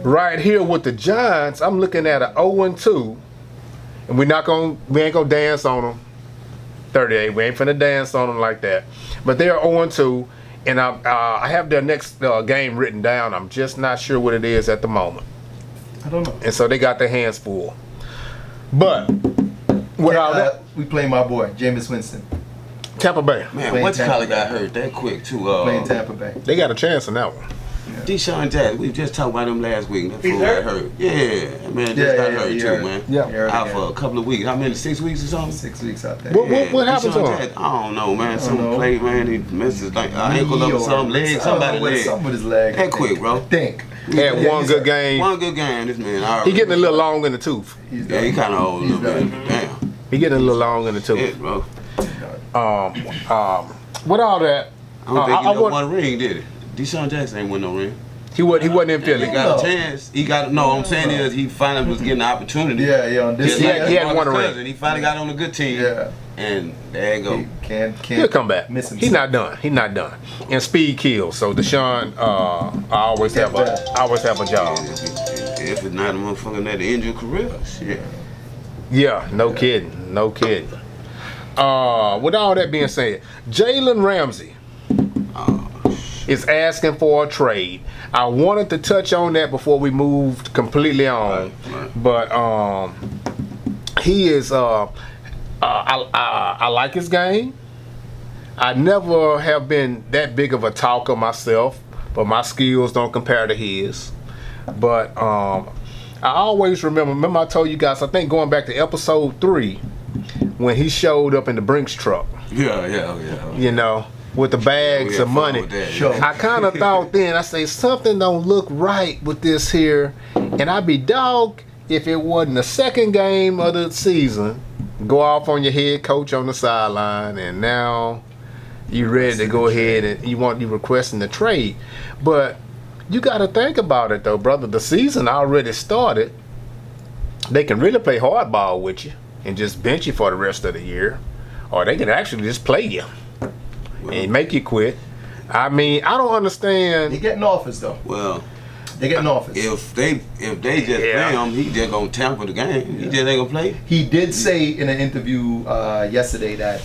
right here with the Giants, I'm looking at an 0-2, and we ain't gonna dance on them. 38, we ain't finna dance on them like that. But they're 0-2, and I have their next game written down. I'm just not sure what it is at the moment. I don't know. And so they got their hands full. But without that, We play my boy, Jameis Winston. Tampa Bay, Man, Playing what you Tampa call it Bay. got hurt that quick too. Playing Tampa Bay. they got a chance in that one. Deshaun Jackson, we just talked about him last week. That He's fool got hurt? hurt. Yeah, man, just got hurt too, man. Yeah. Out for a couple of weeks. How many? 6 weeks or something? 6 weeks out there. What happened to him? I don't know, man. Some play, man. He missed his ankle up or something, leg, somebody's leg. Something with his leg. That quick, bro. I think. Had one good game. One good game, this man. He getting a little long in the tooth. Yeah, he kind of old a little bit. Damn. He getting a little long in the tooth. Shit, bro. With all that, I don't think he won a ring, did he? Deshaun Jackson ain't win no ring. he wasn't in Philly. He got a chance. He got no. I'm saying is he finally was getting the opportunity. Yeah. On this, Just like he had won a cousin, ring. He finally got on a good team. Yeah. And there you go. He can't. He'll come back. He's not done. He's not done. And speed kills. So Deshaun, I always have a job. If it's not a motherfucker that injured career, shit. Yeah, no kidding. No kidding. With all that being said, Jalen Ramsey is asking for a trade. I wanted to touch on that before we moved completely on, Right. but he is. I like his game. I never have been that big of a talker myself, but my skills don't compare to his. But I always remember I told you guys, I think going back to episode 3, when he showed up in the Brinks truck. Yeah. You know, with the bags of money. Sure. I kind of thought then, I say, something don't look right with this here. And I'd be dog if it wasn't the second game of the season, go off on your head coach on the sideline, and now you ready to go ahead and you requesting the trade. But you got to think about it though, brother. The season already started. They can really play hardball with you and just bench you for the rest of the year, or they can actually just play you and make you quit. I mean, I don't understand. They getting offers though. Well, They getting offers. if they just play him, he just gonna tamper the game. He just ain't gonna play. He did say in an interview yesterday that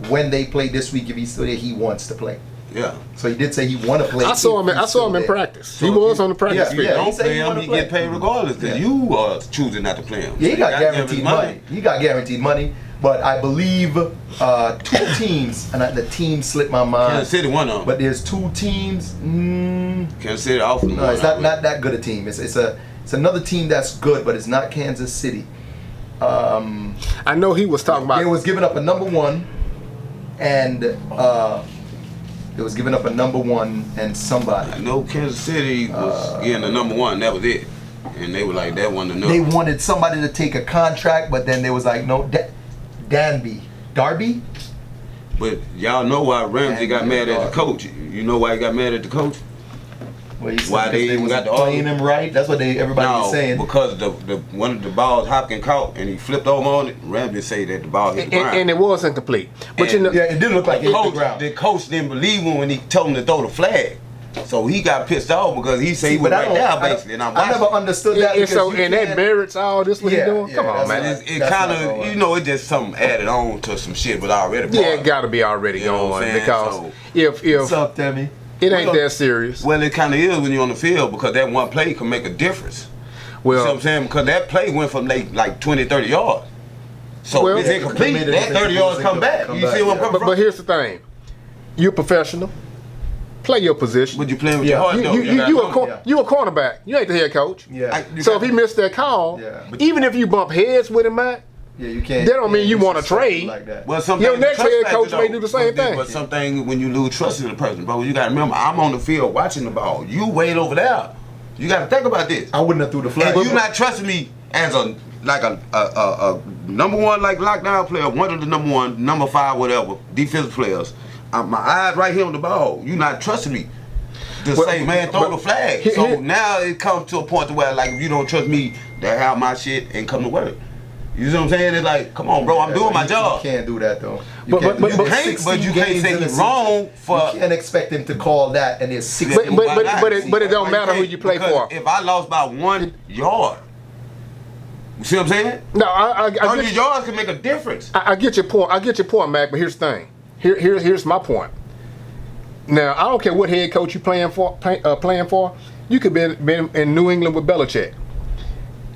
when they play this week, if he's still there, he wants to play. Yeah. So he did say he want to play. I saw him in practice. He was on the practice field. If you he don't said play he him, wanna he play. get paid regardless. Cause you are choosing not to play him. Yeah, he So got you gotta give guaranteed him money. He got guaranteed money. But I believe 2 teams, and the team slipped my mind. Kansas City won on. But there's 2 teams. Kansas City offered him. No, it's not that good a team. It's another team that's good, but it's not Kansas City. I know he was talking about. They was giving up a number 1, and they was giving up a number 1 and somebody. I know Kansas City was getting the number 1. That was it. And they were like, that wasn't enough. They wanted somebody to take a contract, but then they was like, no, Darby. But y'all know why Ramsey got mad at the coach. You know why he got mad at the coach? Well, he said Why they because even was got the playing him right. That's what everybody was saying. because the one of the balls Hopkins caught and he flipped over on it. Ramsey say that the ball hit the ground. and it was incomplete. But you know, Yeah, it didn't look like it hit the ground. The coach didn't believe him when he told him to throw the flag. So he got pissed off because he said he was right there basically. And I never understood that. and so because you and that can't- merits all this what he Yeah, doing. yeah, Come on, that's man. right. It That's kind not of, going. you know, it's just something added on to some shit but already. Yeah, it got to be already You know what going I'm saying? because So- if What's up, Demi? it ain't that serious. Well, it kind of is when you're on the field because that one play can make a difference. You see what Well, I'm saying? Because that play went from like 20, 30 yards. So Well, it's incomplete. committed, That 30 yards come back. You see what I'm coming but from? here's the thing: you're professional. Play your position. But you playing with Yeah. your heart, though. You a cornerback. You ain't the head coach. Yeah. So if he missed that call, Yeah. even if you bump heads with him, Matt, Yeah, you can't. That don't mean you want to disrespect trade. like that. Well, some Your things next trust head factor, coach may though. do the same thing. But something when you lose trust in a person, bro, you got to remember, I'm on the field watching the ball. You wait over there. You got to think about this. I wouldn't have threw the flag. And you not trusting me as a number 1 like lockdown player, one of the number 1, number 5, whatever defensive players. My eyes right here on the ball. You not trusting me to Well, say, man, throw the flag. here- So now it comes to a point to where, like, if you don't trust me, that how my shit and come to work. You see what I'm saying? It's like, come on, bro, I'm doing my job. You can't do that though. But there's But you 16 can't games say in a he's season. wrong for. You can't expect him to call that, and there's 16. But Why not? it don't matter who you play Because for. If I lost by 1 yard, you see what I'm saying? No, I 100 get, yards can make a difference. I get your point. I get your point, Mac. But here's the thing. Here's my point. Now I don't care what head coach you playing for. You could be in New England with Belichick.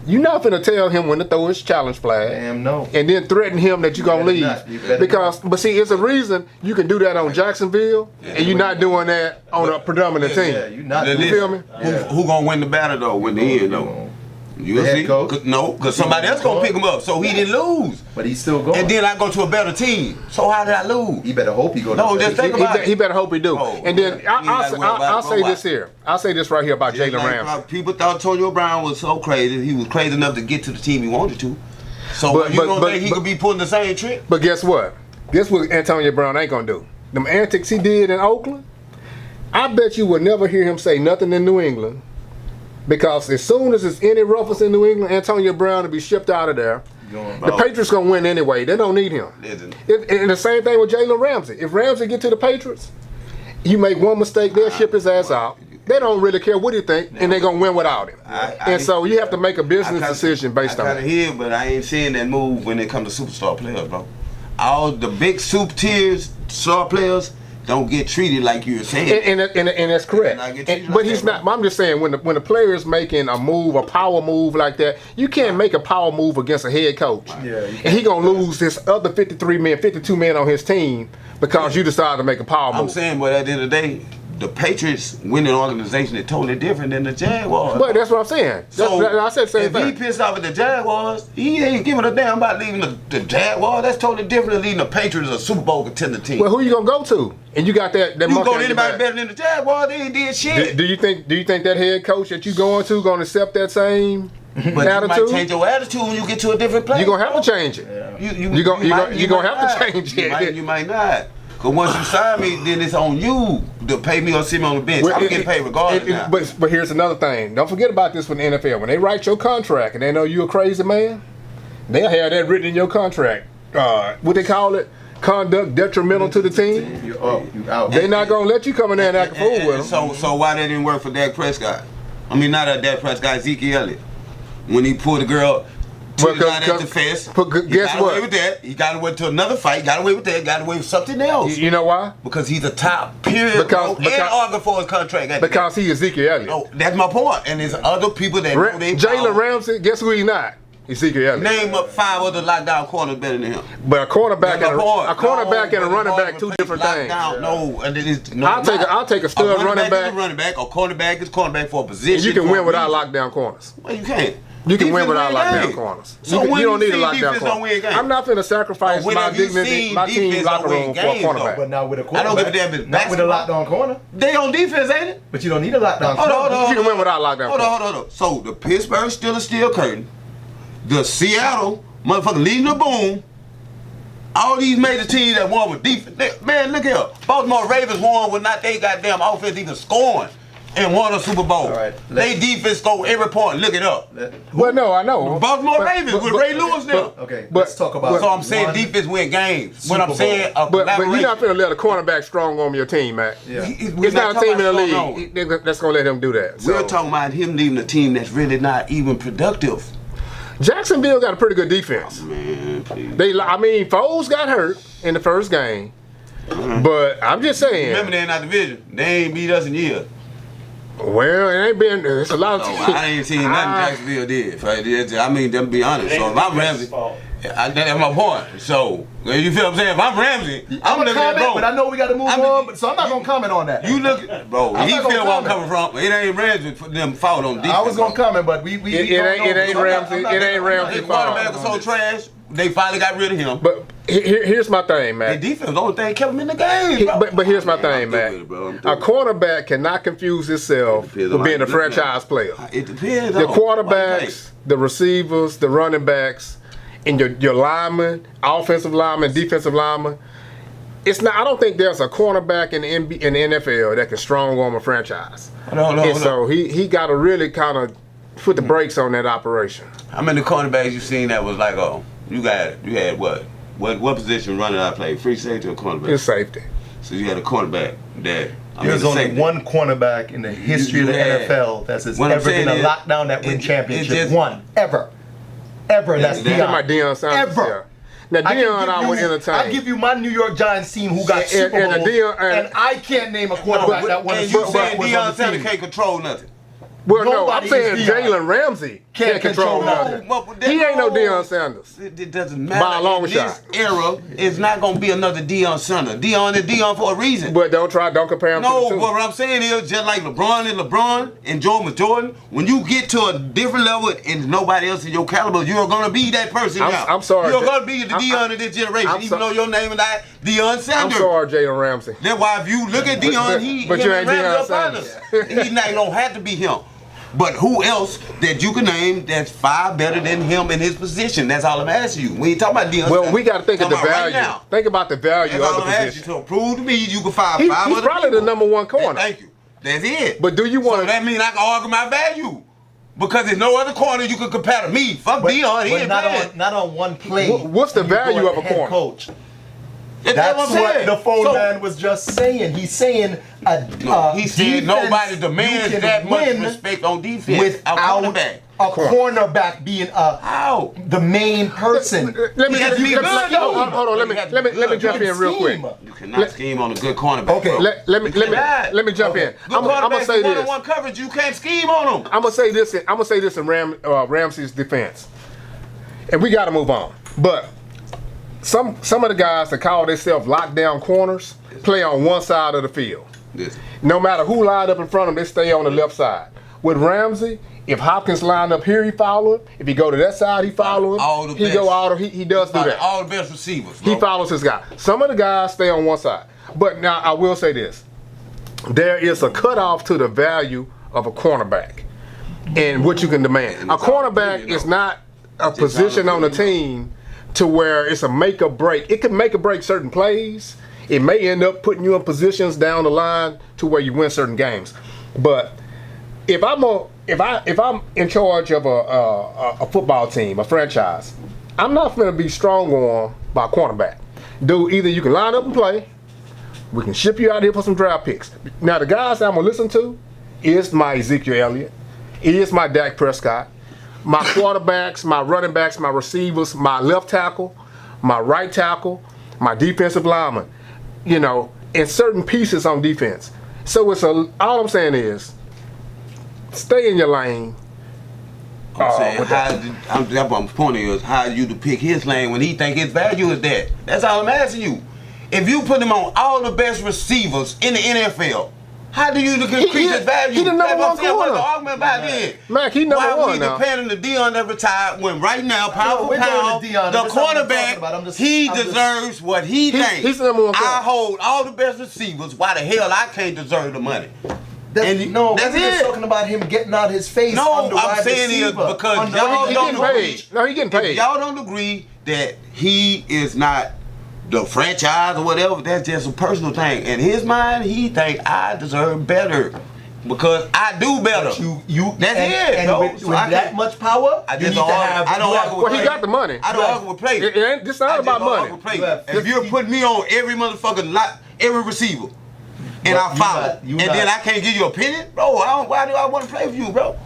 you're not finna tell him when to throw his challenge flag. Damn no. And then threaten him that you're gonna better leave. not. You better Because, but see, it's a reason you can do that on Jacksonville, and you're not doing that on a predominant team. Yeah, you not. You feel me? Who gonna win the battle though? Win the end though? You The head see? coach. No, because somebody else gonna pick him up, so he didn't lose. But he's still going. And then I go to a better team. So how did I lose? He better hope he go. No, to just think about it. He better hope he do. Oh, And then I'll say why? this here. I'll say this right here about Just Jalen like, Ramsey. people thought Antonio Brown was so crazy. He was crazy enough to get to the team he wanted to. So you don't think he could be pulling the same trick? But guess what? Guess what Antonio Brown ain't gonna do? Them antics he did in Oakland, I bet you will never hear him say nothing in New England. Because as soon as there's any ruffles in New England, Antonio Brown will be shipped out of there. The Patriots gonna win anyway. They don't need him. And the same thing with Jalen Ramsey. If Ramsey get to the Patriots, you make one mistake, they'll ship his ass out. They don't really care what he think, and they're gonna win without him. And so you have to make a business decision based on I it. kind of hear, but I ain't seeing that move when it comes to superstar players, bro. All the big super tiers star players don't get treated like you were saying. And that's correct. But he's not. I'm just saying when the player is making a move, a power move like that, you can't make a power move against a head coach. Yeah, and he gonna lose his other 52 men on his team because you decided to make a power move. I'm saying, but at the end of the day, the Patriots winning organization is totally different than the Jaguars. But that's what I'm saying. I said the same thing. If he pissed off at the Jaguars, he ain't giving a damn about leaving the Jaguars. That's totally different than leaving the Patriots a Super Bowl contender team. Well, who you gonna go to? And you got that you monkey go to anybody better than the Jaguars? They ain't did shit. Do you think that head coach that you going to gonna accept that same but attitude? you might change your attitude when you get to a different place. You're gonna have to change it. Yeah. You're gonna have to change it. You might not. Because once you sign me, then it's on you to pay me or sit me on the bench. I'm getting paid regardless now. But here's another thing. Don't forget about this with the NFL. When they write your contract and they know you're a crazy man, they'll have that written in your contract. What they call it? Conduct detrimental to the team. You out. They're not gonna let you come in there and act a fool with them. So why that didn't work for Dak Prescott? I mean, not Dak Prescott, Ezekiel Elliott. When he pulled the girl at the fest, guess got what? away with that. He got away to another fight. Got away with that. Got away with something else. You know why? Because he's a top period. And arguing for his contract. Because he Ezekiel Elliott. No, that's my point. And there's other people that know they Jalen Ramsey, guess who he's not? Ezekiel Elliott. Name up 5 other lockdown corners better than him. But a cornerback and a running back, two different things. I'll take a stud running back. A cornerback is cornerback for a position. And you can win without lockdown corners. Well, you can't. You can win without lockdown corners. So you don't need a lockdown corner. I'm not going to sacrifice my dignity, my team's locker room for a cornerback. But not with a cornerback. I don't give a damn if it's not with a lockdown corner. They on defense, ain't it? But you don't need a lockdown corner. Hold on. You can win without lockdown corner. Hold on. So the Pittsburgh Steelers still curtain. The Seattle motherfucker leading the boom. All these major teams that won with defense. Man, look here. Baltimore Ravens won with not they goddamn offense even scoring and won a Super Bowl. Right, they defense scored every point. Look it up. Well, no, I know. Baltimore Ravens with Ray Lewis now. Okay, let's talk about. So I'm saying defense win games. When I'm saying but you're not finna let a cornerback strong on your team, man. Yeah. It's not a team in the league that's gonna let him do that. We're talking about him leaving a team that's really not even productive. Jacksonville got a pretty good defense. Man, please. Foles got hurt in the first game, but I'm just saying. Remember, they're in our division. They ain't beat us in years. Well, it ain't been. It's a lot of. I ain't seen nothing Jacksonville did. I mean, them be honest. So if I'm Ramsey, that's my point. So you feel what I'm saying? If I'm Ramsey, I'm looking at bro. But I know we got to move on. So I'm not gonna comment on that. You look, bro. He feel where I'm coming from. It ain't Ramsey for them fault on defense. I was gonna comment, but we it ain't Ramsey. It ain't Ramsey. The quarterback was so trash. They finally got rid of him. But here's my thing, man. The defense, the only thing kept him in the game, bro. But here's my thing, man. A cornerback cannot confuse himself with being a franchise player. It depends. The quarterbacks, the receivers, the running backs, and your linemen, offensive linemen, defensive linemen. It's not. I don't think there's a cornerback in the NFL that can strong arm a franchise. So he got to really kind of put the brakes on that operation. How many cornerbacks you seen that was like, you had what? What position running I played? Free safety or cornerback? It's safety. So you had a cornerback that. There's only one cornerback in the history of the NFL that's ever been a lockdown that win championship. One ever. That's Deion Sanders. Ever. Now Deion, I would entertain. I give you my New York Giants team who got Super Bowls, and I can't name a quarterback that won a Super Bowl. And you saying Deion Sanders can't control nothing. Well, no, I'm saying Jalen Ramsey can't control nothing. nothing. He ain't no Deion Sanders. It doesn't matter. By a long in shot. This era is not gonna be another Deion Sanders. Deion is Deion for a reason. But don't compare him to No, the two. but what I'm saying is just like LeBron is LeBron and Jordan was Jordan, when you get to a different level and nobody else in your caliber, you're gonna be that person now. I'm sorry. You're gonna be the Deion of this generation, even though your name is not Deion Sanders. I'm sorry, Jalen Ramsey. That's why if you look at Deion, but you ain't Deion partners. Sanders. He not don't have to be him. But who else that you can name that's far better than him in his position? That's all I'm asking you. We ain't talking about Deion. Well, we got to think of the Talking about value. right now. Think about the value That's of all the I'm asking position. you to prove to me you can find He's five other probably people. the number one corner. Thank you. That's it. But do you want So that means I can argue my value. Because there's no other corner you can compare to me. Fuck Deion. He ain't playing. not on one play. What's the when you value go of a head corner? coach. That's That's what I'm what saying. the phone So- man was just saying. He's saying he said nobody demands that much respect on defense. without cornerback. a cornerback being How? the main person. Let me He has to be good, though. hold on. Let me jump in real quick. You cannot scheme on a good cornerback. Okay. bro. Let me jump in. Good I'm gonna cornerbacks say in this. one-on-one coverage, you can't scheme on them. I'm gonna say this in Ramsey's defense, and we got to move on. But some of the guys that call themselves lockdown corners play on one side of the field. Yes. No matter who lined up in front of them, they stay on the left side. With Ramsey, if Hopkins lined up here, he follow him. If he go to that side, he follow him. All the He best. go out. He does do that. All the best receivers. Bro. He follows his guy. Some of the guys stay on one side. But now I will say this. There is a cutoff to the value of a cornerback and what you can demand. A cornerback is not a position on the team to where it's a make or break. It can make or break certain plays. It may end up putting you in positions down the line to where you win certain games. But if I'm in charge of a football team, a franchise, I'm not going to be strong on by cornerback. Dude, either you can line up and play, we can ship you out here for some draft picks. Now the guys that I'm gonna listen to is my Ezekiel Elliott, is my Dak Prescott, my quarterbacks, my running backs, my receivers, my left tackle, my right tackle, my defensive lineman. You know, and certain pieces on defense. So all I'm saying is, stay in your lane. I'm saying, that's what I'm pointing is how you to pick his lane when he think his value is that. That's all I'm asking you. If you put him on all the best receivers in the NFL, how do you increase his value? He the number one What's the corner. argument about this? Mac, he number Why one we now. depending on the Deion that retired when right now, pound for we're going pound, to Deion. the That's not what I'm talking about. cornerback, he deserves what he thinks. he's the number one corner. I hold all the best receivers. Why the hell I can't deserve the money? That's we're just it. talking about him getting out his face. No, on the I'm wide saying is receiver, because on the y'all right He don't getting paid. No, he getting If paid. y'all don't agree that he is not the franchise or whatever, that's just a personal thing. In his mind, he think I deserve better because I do better. But you That's and, it, and bro. with So I that can't- much power, I you just need don't to argue- have. I don't you argue have- with Well, he got the money. I don't argue with play. This not about money. If you're putting me on every motherfucking lot, every receiver, and I follow, then I can't give you an opinion, bro. Why do I want to play for you, bro?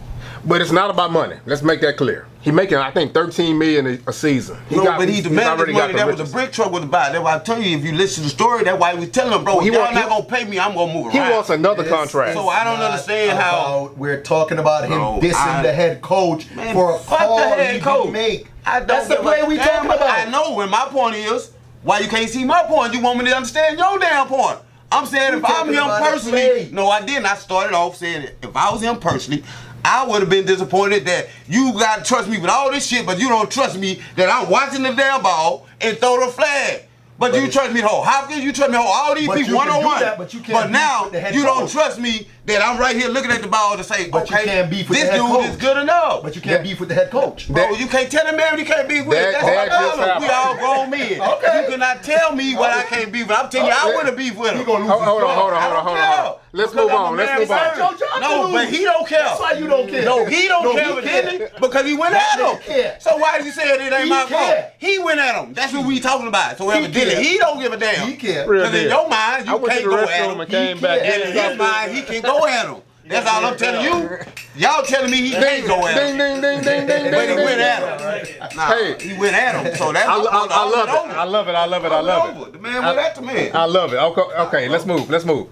But it's not about money. Let's make that clear. He making, I think, $13 million a season. But he he's demanded already money. got the That was riches. a brick truck with a buy. That's why I tell you, if you listen to the story, that's why we telling him, bro, He if y'all want- not gonna pay me, I'm gonna move He around. wants another contract. So I don't Not understand how. about- we're talking about him Bro, dissing the head coach Man, for a fuck call the head he coach. didn't make. I don't That's the give play a we damn talking about. I know, and my point is, why you can't see my point? You want me to understand your damn point. I'm saying You if I'm talking him about a personally, play. no, I didn't. I started off saying it. If I was him personally, I would have been disappointed that you gotta trust me with all this shit, but you don't trust me that I'm watching the damn ball and throw the flag. But you trust me to hold Hopkins, you trust me to hold all these But people you can do one-on-one. that, but you can't But beef now, with the head you don't coach. trust me that I'm right here looking at the ball to say, But you okay, can't beef with this the head dude coach. is good enough. But you can't beef with the head coach. Bro, you can't tell him man he can't be with. That That's what just I happened. We all grown men. Okay. You cannot tell me what I can't be with. I'm telling you, I would have beef with him. He gonna lose Hold his on, job. hold on, I hold don't on, care. hold on. Let's Because move I'm a on. Let's man move on. first. Joe Johnson No, lose. but he don't care. That's why you don't care. No, he don't No, care, he but care. didn't he? Because he went That at him. nigga care. So why did you say it ain't He my fault? care. He went at him. That's what we talking about. So He evidently, care. he don't give a damn. He care. Real Because in deal. your mind, I you went can't to the go at restroom him. and came back. And in his mind, he can go at him. That's all I'm telling you. Y'all telling me he can't go at Ding, him. ding, ding, ding, ding, But he ding, went ding. at him. Nah, Hey. he went at him. So that's I love it. I love it. I love it. I love over. it. The man went at the man. I love it. Okay, let's move. Let's move.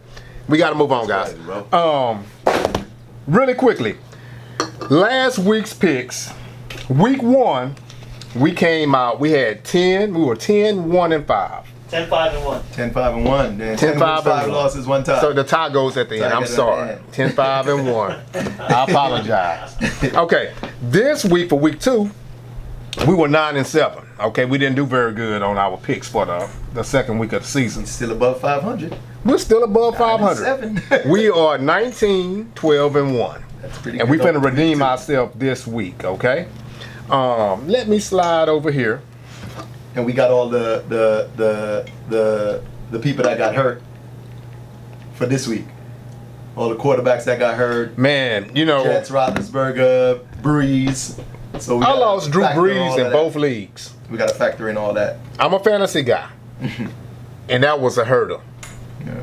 We got to move on, guys. Really quickly, Last week's picks, week 1, we came out. We had 10. We were 10, 1, and 5. 10, 5, and 1. 10, 5, and 1. Then 10, 5, and 1. losses, 1 tie. So the tie goes at the end. Tie I'm goes at sorry. the end. 10, 5, and 1. I apologize. Okay, this week for week 2, we were 9 and 7. Okay, we didn't do very good on our picks for the second week of the season. Still above 500. We're still above 500. 7. We are 19, 12, and 1. That's pretty And good. we finna redeem ourselves this week, okay? Let me slide over here. And we got all the people that got hurt for this week. All the quarterbacks that got hurt. Man, you know, Jets, Roethlisberger, Breeze. So we I gotta lost Drew factor all Brees of in that. both leagues. We got to factor in all that. I'm a fantasy guy. And that was a hurdle. Yeah.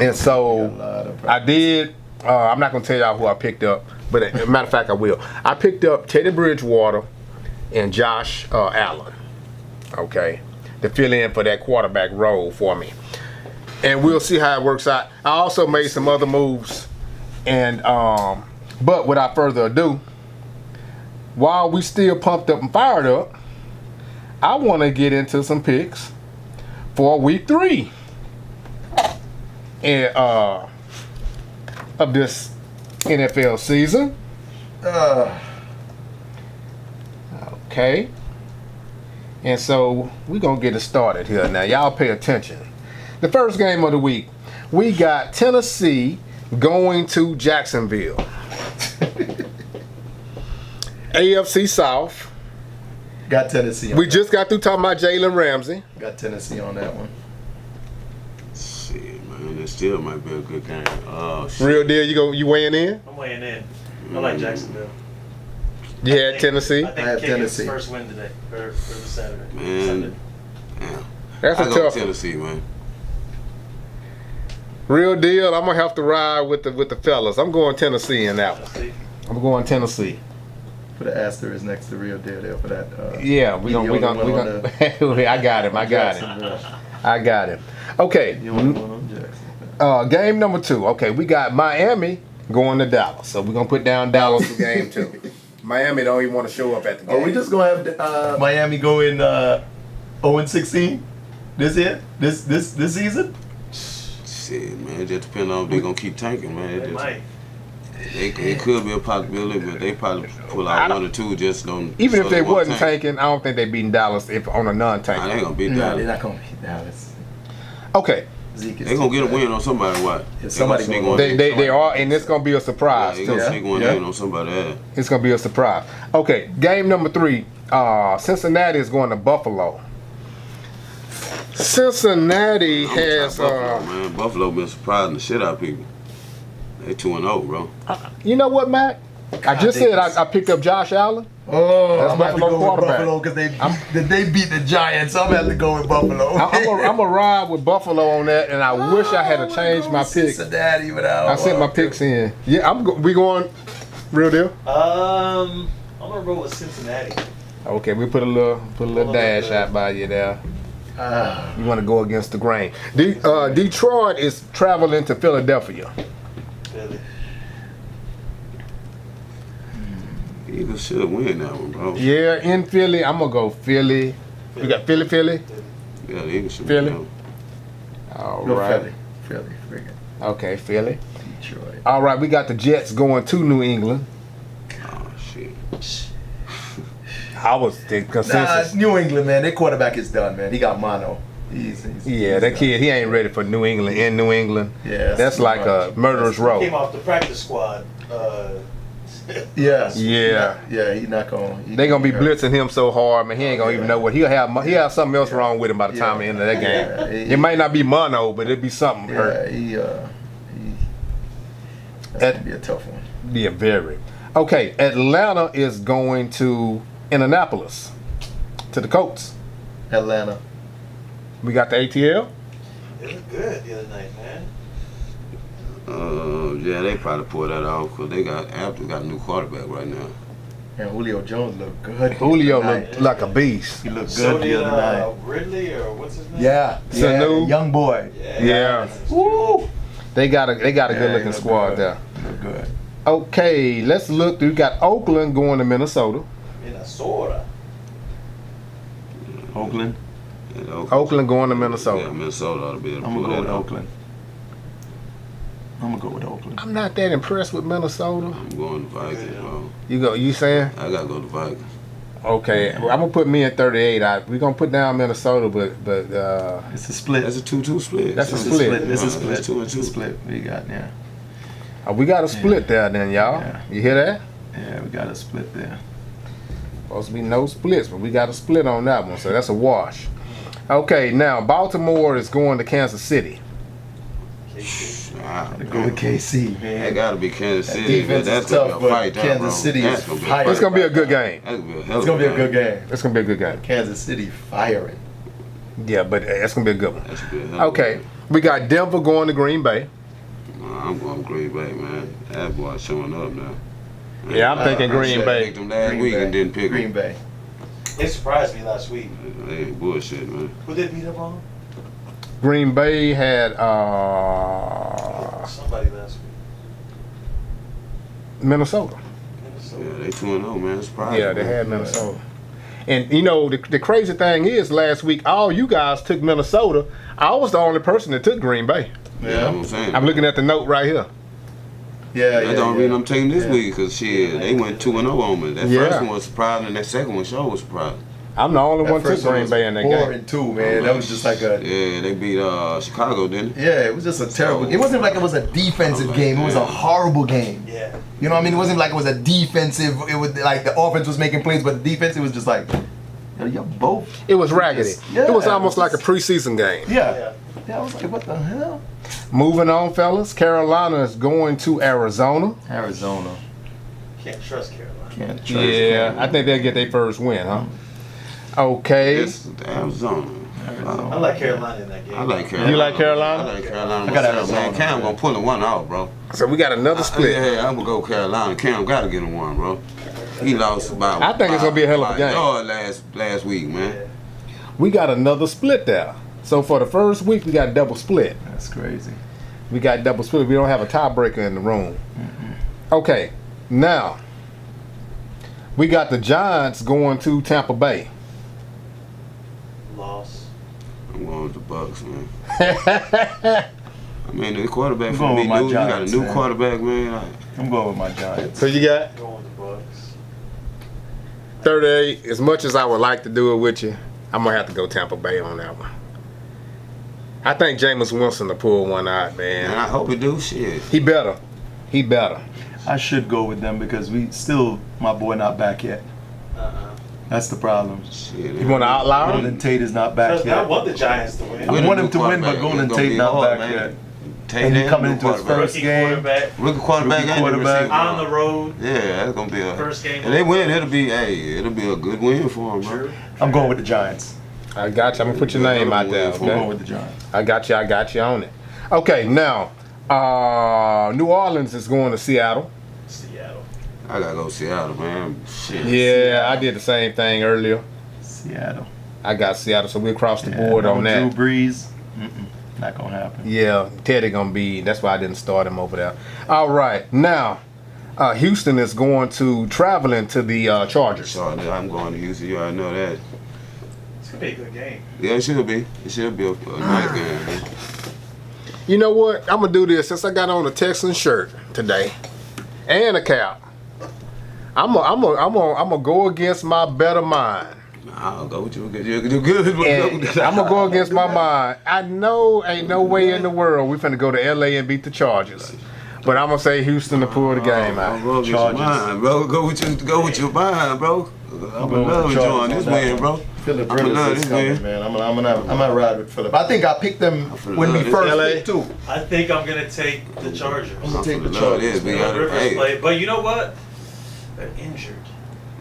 And so We got a lot of I did, I'm not going to tell y'all who I picked up, but as a matter of fact, I will. I picked up Teddy Bridgewater and Josh Allen, okay, to fill in for that quarterback role for me. And we'll see how it works out. I also made some other moves. And but without further ado, while we still pumped up and fired up, I want to get into some picks for week 3 and of this NFL season. Okay. And so we're going to get it started here. Now, y'all pay attention. The first game of the week, we got Tennessee going to Jacksonville. AFC South. Got Tennessee on We that. just got through talking about Jalen Ramsey. Got Tennessee on that one. Shit, man, it still might be a good game. Oh, shit. Real deal, you weighing in? I'm weighing in. I like Jacksonville. You had Tennessee? I think I have Kick is Tennessee. first win today, or the Saturday. Man. Sunday. Yeah. That's I a go tough with one. Tennessee, man. Real deal, I'm going to have to ride with the fellas. I'm going Tennessee in that one. Tennessee. I'm going Tennessee. Put an asterisk next to real deal there for that. Yeah, we gonna. I got him. I got him. Okay, You only one on Jackson. game number 2. Okay, we got Miami going to Dallas. So we're gonna put down Dallas for game 2. Miami don't even want to show up at the game. Are we just gonna have Miami go in 0-16 this year? This season? Shit, man, it just depends on if they're going to keep tanking, man. It They just, might. it could be a possibility, but they probably pull out 1 or 2 just don't. Even so if they won't wasn't tank. tanking, I don't think they beating Dallas if on a Nah, non-tank. they ain't going to beat No, that. they're not gonna beat Dallas. Okay, Zeke is They gonna too get a bad. win on somebody. What? Yeah, somebody sneak gonna- one. they are, and it's gonna be a surprise They too. gonna sneak one Yeah. in on somebody else. It's gonna be a surprise. Okay, game number 3. Cincinnati is going to Buffalo. Cincinnati I'm gonna try has, Buffalo, man. Buffalo been surprising the shit out of people. They 2-0, bro. you know what, Matt? I just said I picked up Josh Allen. Oh, That's I'm about to Buffalo go with quarterback. Buffalo because they beat the Giants. So I'm gonna have to go with Buffalo. I'm a ride with Buffalo on that, and I wish I had changed my pick. Cincinnati without. I sent my picks in. Yeah, we going real deal. I'm gonna roll with Cincinnati. Okay, we put a little dash out by you there. You want to go against the grain. Detroit is traveling to Philadelphia. Philly. Eagles should win that one, bro. Yeah, in Philly, I'm gonna go Philly. You got Philly. Yeah, the Eagles should Philly? win that one. All No, right. Philly, friggin' Okay, Philly. Detroit. All right, we got the Jets going to New England. Oh, shit. I was the Nah, consensus. it's New England, man. Their quarterback is done, man. He got mono. He's Yeah, that kid, he ain't ready for New England. In New England, Yeah, that's like a murderer's row. Came off the practice squad. Yeah. Yeah. Yeah, he's not going. They gonna be blitzing him so hard, man. He ain't gonna even know what he'll have something else wrong with him by the time the end of that Yeah, game. he- It might not be mono, but it'd be something hurt. Yeah, that's gonna be a tough one. Yeah, very. Okay, Atlanta is going to Indianapolis to the Colts. Atlanta. We got the ATL. It looked good the other night, man. Yeah, they probably pull that off because they got a new quarterback right now. And Julio Jones looked good. Julio the other night. looked like a beast. He looked So good the did other night. Ridley or what's his name? Yeah, Sanu. young boy. Yeah. Woo. They got a good looking he looked squad good. there. He looked good. Okay, let's look. We got Oakland going to Minnesota. Minnesota. Oakland. Yeah, Oakland going to Yeah, Minnesota. Minnesota ought to be able to I'm pull gonna go with that off. Oakland. I'm gonna go with Oakland. I'm not that impressed with Minnesota. I'm going to Vikings, bro. You saying? I gotta go to Vikings. Okay, well, I'm gonna put me in 38. We're gonna put down Minnesota, but It's a split. That's a 2-2 split. That's a It's split. It's a It's split. 2-2. It's a split. We got we got a split there, then y'all. Yeah. You hear that? yeah, we got a split there. Supposed to be no splits, but we got a split on that one, so that's a wash. Okay, now Baltimore is going to Kansas City. Ah, Gotta go with KC, That man. gotta be Kansas That City. defense That's is gonna tough, be a but fight, Kansas bro. City That's is gonna be a fire. fight. It's gonna be a good game. That's gonna be a hell It's of gonna be a good game. It's gonna be a good game. Kansas City firing. Yeah, but it's gonna be a good one. That should be a hell of a Okay, game. we got Denver going to Green Bay. I'm going Green Bay, man. That boy showing up now. Yeah, I'm thinking I Green should've Bay. picked him last Green week Bay. and didn't pick Green him. Bay. They surprised me last week. They ain't bullshit, man. Who they beat up on? Green Bay had Somebody last week. Minnesota. Minnesota. Yeah, they 2-0, man. It's surprising. Yeah, they had Minnesota. And you know the crazy thing is, last week all you guys took Minnesota. I was the only person that took Green Bay. Yeah, that's what I'm saying. I'm looking at the note right here. Yeah, That's the only reason I'm taking this Yeah. week, because shit, they went 2-0 on me. That Yeah. first one was surprising, and that second one sure was surprising. I'm the only one That took first one Green was Bay in that game. boring too, man. That was just like a Yeah, they beat Chicago, didn't they? yeah. It was just a terrible. It wasn't like it was a defensive game. It was a horrible game. Yeah. You know what I mean? It wasn't like it was a defensive. It was like the offense was making plays, but the defense it was just like you're both. It was raggedy. Yeah, it was it almost was like a preseason game. Yeah. Yeah, I was like, what the hell? Moving on, fellas. Carolina is going to Arizona. Arizona. Can't trust Carolina. Can't trust Yeah, I think they'll get their first win, huh? Okay. It's Arizona. Arizona. I like Carolina in that game. I like Carolina. You like Carolina? I like Carolina. I got myself, man. Arizona, Cam man. gonna pull the one out, bro. So we got another split. Yeah, I'm gonna go Carolina. Cam gotta get him one, bro. He lost about. I think it's gonna be a hell of a game. Last week, man. We got another split there. So for the first week, we got double split. That's crazy. We got double split. We don't have a tiebreaker in the room. Okay, now we got the Giants going to Tampa Bay. Loss. I'm going with the Bucks, man. I mean, the quarterback I'm for going me with my new. You got a Giants, new man. quarterback, man. I'm going with my Giants. So you got Going with the Bucks. 38. As much as I would like to do it with you, I'm gonna have to go Tampa Bay on that one. I think Jameis Winston to pull one out, And man. I hope he do shit. He better. He better. I should go with them because we still my boy not back yet. That's the problem. Shit. You want to outlaw him? Golden Tate is not back Trust me, I yet. want the Giants to win. I want him to win, but Golden Tate not back yet. And he coming into his first Rookie game. quarterback. Rookie quarterback Rookie and the quarterback. receiver. On the road. Yeah, that's gonna be a First game. And they win, it'll be a good win for them, bro. True. I'm going with the Giants. I got you. I'm gonna put your name out there. I'm going Okay. with the Giants. I got you on it. Okay, now New Orleans is going to Seattle. Seattle. I gotta go Seattle, man. Shit. Yeah, I did the same thing earlier. Seattle. I got Seattle, so we across the Yeah, board no on that. Drew Brees. Not gonna happen. Yeah, Teddy gonna be. That's why I didn't start him over there. All right, now Houston is going to traveling to the Chargers. So I'm going to Houston. You already know that. It's gonna be a good game. Yeah, it should be. It should be a nice game, man. You know what? I'm gonna do this since I got on a Texan shirt today and a cap. I'm gonna go against my better mind. I'll go with you. You're good. And I'm gonna go against my mind. I know ain't no way in the world we finna go to LA and beat the Chargers. But I'm gonna say Houston to pull the game out. Bro, get your Chargers. mind, bro. Go with your mind, bro. I'm going gonna with love the enjoying Chargers this on that win, one. bro. Philip I'ma love Rivers is this coming, win. man. I'm gonna ride with Philip. I think I picked them when we love first LA. picked too. I think I'm gonna take the Chargers. I'm gonna take the Love Chargers. this, we man. got it. Rivers Hey. play, but you know what? They're injured.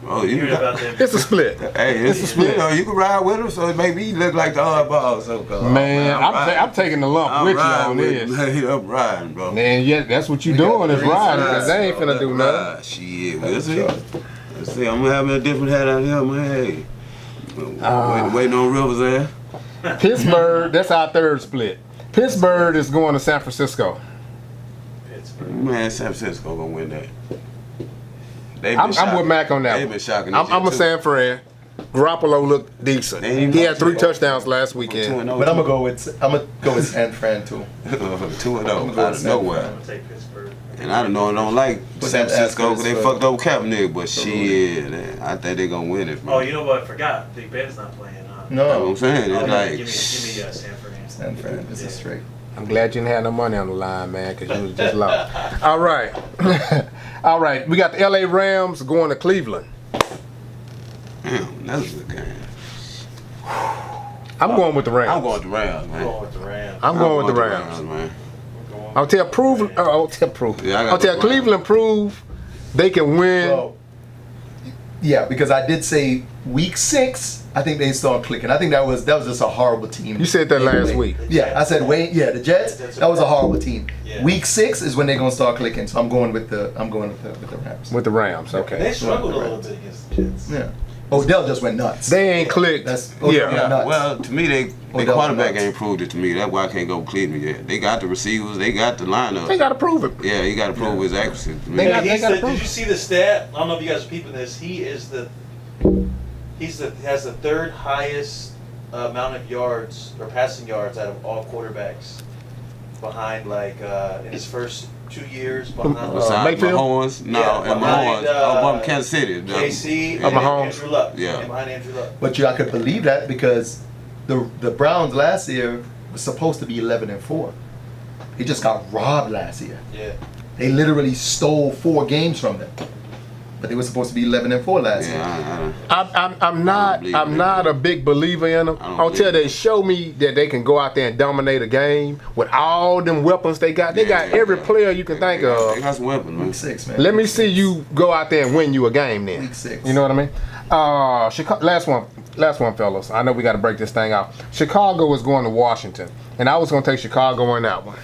Oh, You you heard about them? It's a split. Hey, it's a split. You can ride with him, so maybe he look like the oddball. So, Man, I'm taking the lump with you on this. Man, I'm riding, bro. Man, yeah, that's what you doing is riding, because they ain't finna do nothing. Shit, we'll see. Let's see, I'm having a different hat out here, man. Hey, waiting on Rivers there. Pittsburgh, that's our third split. Pittsburgh is going to San Francisco. Pittsburgh. Man, San Francisco gonna win that. I'm with Mac on that. They've been shocking. I'm a San Fran. Garoppolo looked decent. He had 3 touchdowns last weekend. But I'm gonna go with San Fran too. 2-0 out of San nowhere. I'm gonna take Pittsburgh. And I don't like Put San that Francisco asterisk because they for- fucked over Kaepernick, but shit, I think they gonna win it. Man. Oh, you know what? I forgot. Big Ben's not playing. You know what No, I'm saying? Oh, It's yeah, like, give me San Fran. San Fran. This is Yeah. straight. I'm glad you didn't have no money on the line, man, because you was just lost. All right. All right. We got the LA Rams going to Cleveland. damn, that's a good game. I'm going with the Rams. I'm going with the Rams, I'm man. going with the Rams. I'm going with the Rams. man. I'll tell prove. Yeah, I got I'll tell the Cleveland prove they can win. Well, yeah, because I did say week 6. I think they start clicking. I think that was just a horrible team. You said that last Anyway. week. Yeah, I said wait. Yeah, the Jets. That was a horrible team. Yeah. Week 6 is when they're gonna start clicking. So I'm going with the Rams. With the Rams, They okay. struggled a little bit against the Jets. Yeah. Odell just went nuts. They ain't clicked. That's- Yeah. yeah. Nuts. Well, to me, their Odell quarterback nuts. ain't proved it to me. That's why I can't go with Cleveland yet. They got the receivers, they got the lineup. They got to prove it. Yeah, he got to prove his accuracy. To me. They got- Did prove you it. see the stat? I don't know if you guys are peeping this. He has the third highest amount of yards or passing yards out of all quarterbacks, behind in his first 2 years behind Besides Mayfield? Mahomes, no, Yeah, and behind, Mahomes, above Kansas City. KC Of and Mahomes. Andrew Luck. Yeah. And behind Andrew Luck. But I could believe that because the Browns last year was supposed to be 11-4. They just got robbed last year. Yeah. They literally stole 4 games from them. But they were supposed to be 11-4 last year. Yeah, I'm not a big believer in them I don't until believe they show me that they can go out there and dominate a game with all them weapons they got. They got every player you can think They of. got some weapons, man. Week 6, man. Let me Week see 6. you go out there and win you a game then. Week 6. You know what I mean? Chicago, last one, fellas. I know we got to break this thing out. Chicago is going to Washington, and I was going to take Chicago in that one.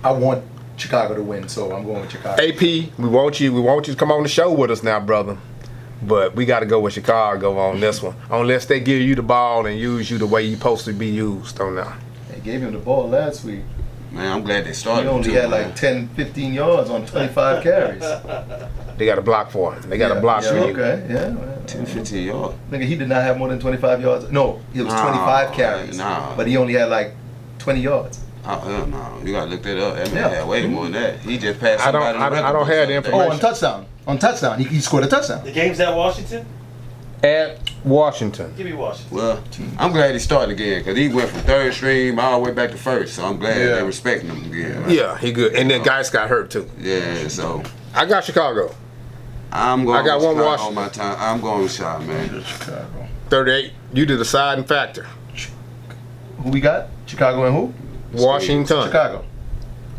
I want Chicago to win, so I'm going with Chicago. AP, we want you to come on the show with us now, brother. But we got to go with Chicago on this one, unless they give you the ball and use you the way you're supposed to be used on that. They gave him the ball last week. Man, I'm glad they He started. only too, had man. like 10, 15 yards on 25 carries. They got a block for it. They got a block yeah, for you. okay, yeah. Well, 10, 15 yards. nigga, he did not have more than 25 yards. No, it was 25 carries. nah. But he only had like 20 yards. Oh, hell no. You got to look that up. That man Yeah. had way more than that. He just passed I don't- somebody I the record don't book have the other day. Oh, on touchdown. On touchdown. He scored a touchdown. The game's at Washington? At Washington. Give me Washington. Well, I'm glad he started again because he went from third stream all the way back to first. So I'm glad Yeah. they're respecting him again. Right? Yeah, he good. And then guys got hurt too. Yeah, so I got Chicago. I'm going I got with one Chicago Washington. on my time. I'm going with Shaw, man. Chicago. 38. You the deciding factor. Who we got? Chicago and who? Washington. Chicago.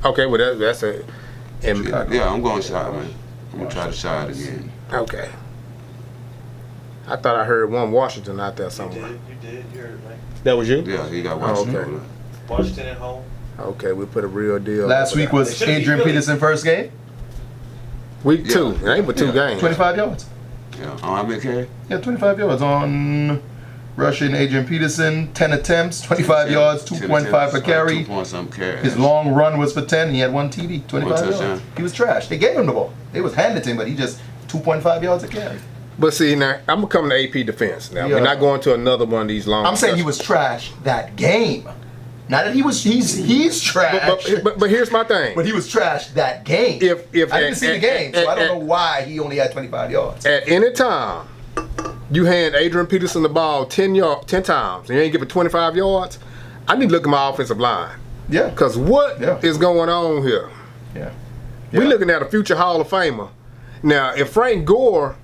Okay, well that's it. And Yeah, I'm going Shaw, man. I'm going to try to Shaw it again. okay. I thought I heard one Washington out there You somewhere. did. You heard it, right? That was you? Yeah, he got Oh, Washington. okay. over Washington at home. Okay, we put a real deal. Last over week there. was They shouldn't be Adrian Philly. Peterson first game. week Yeah. 2. It ain't but 2 Yeah. games. 25 yards. there. Yeah. Oh, how many carries? Yeah, 25 yards on rushing Adrian Peterson. 10 attempts, 25 yards, 2.5 per carry. 2-point-something carries. His long run was for 10. He had 1 TD, 25 One touchdown. yards. He was trash. They gave him the ball. It was handed to him, but he just 2.5 yards a carry. But see, now I'm gonna come to AP defense. Now Yeah. we're not going to another one of these long. I'm saying he was trash that game. Not that he's trash. But here's my thing. But he was trash that game. If I didn't see the game, so I don't know why he only had 25 yards. At any time, you hand Adrian Peterson the ball 10 times, and you ain't give it 25 yards, I need to look at my offensive line. Yeah. Because what is Yeah. going on here? Yeah. We're looking at a future Hall of Famer. Now, if Frank Gore,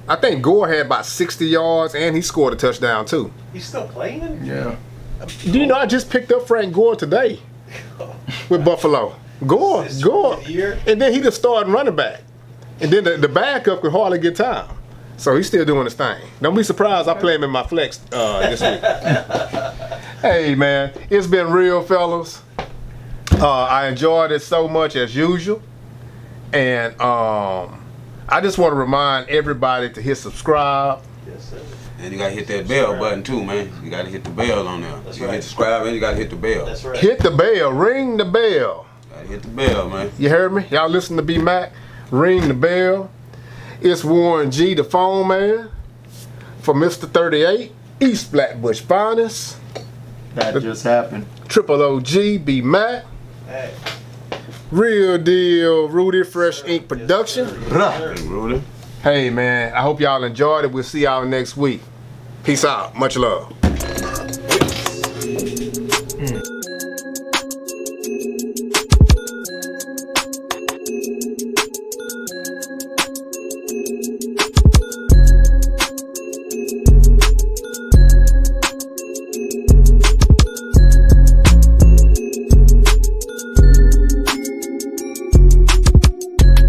I think Gore had about 60 yards, and he scored a touchdown too. He's still playing? Yeah. Do you know I just picked up Frank Gore today with Buffalo? Gore, His Gore. 20th year? And then he just started running back. And then the backup could hardly get time. So he's still doing his thing. Don't be surprised I play him in my flex this week. Hey, man, it's been real, fellas. I enjoyed it so much as usual. And I just want to remind everybody to hit subscribe. Yes, sir. And you got to hit that bell button too, man. You got to hit the bell on there. That's you right. hit subscribe and you got to hit the bell. That's right. Hit the bell, ring the bell. Hit the bell, man. You heard me? Y'all listen to B Mac. Ring the bell. It's Warren G, the phone man. For Mr. 38, East Flatbush Finest. That just happened. Triple OG, B Mac. Hey. Real deal, Rudy Fresh Ink Production. Hey, Rudy. Hey man, I hope y'all enjoyed it. We'll see y'all next week. Peace out. Much love.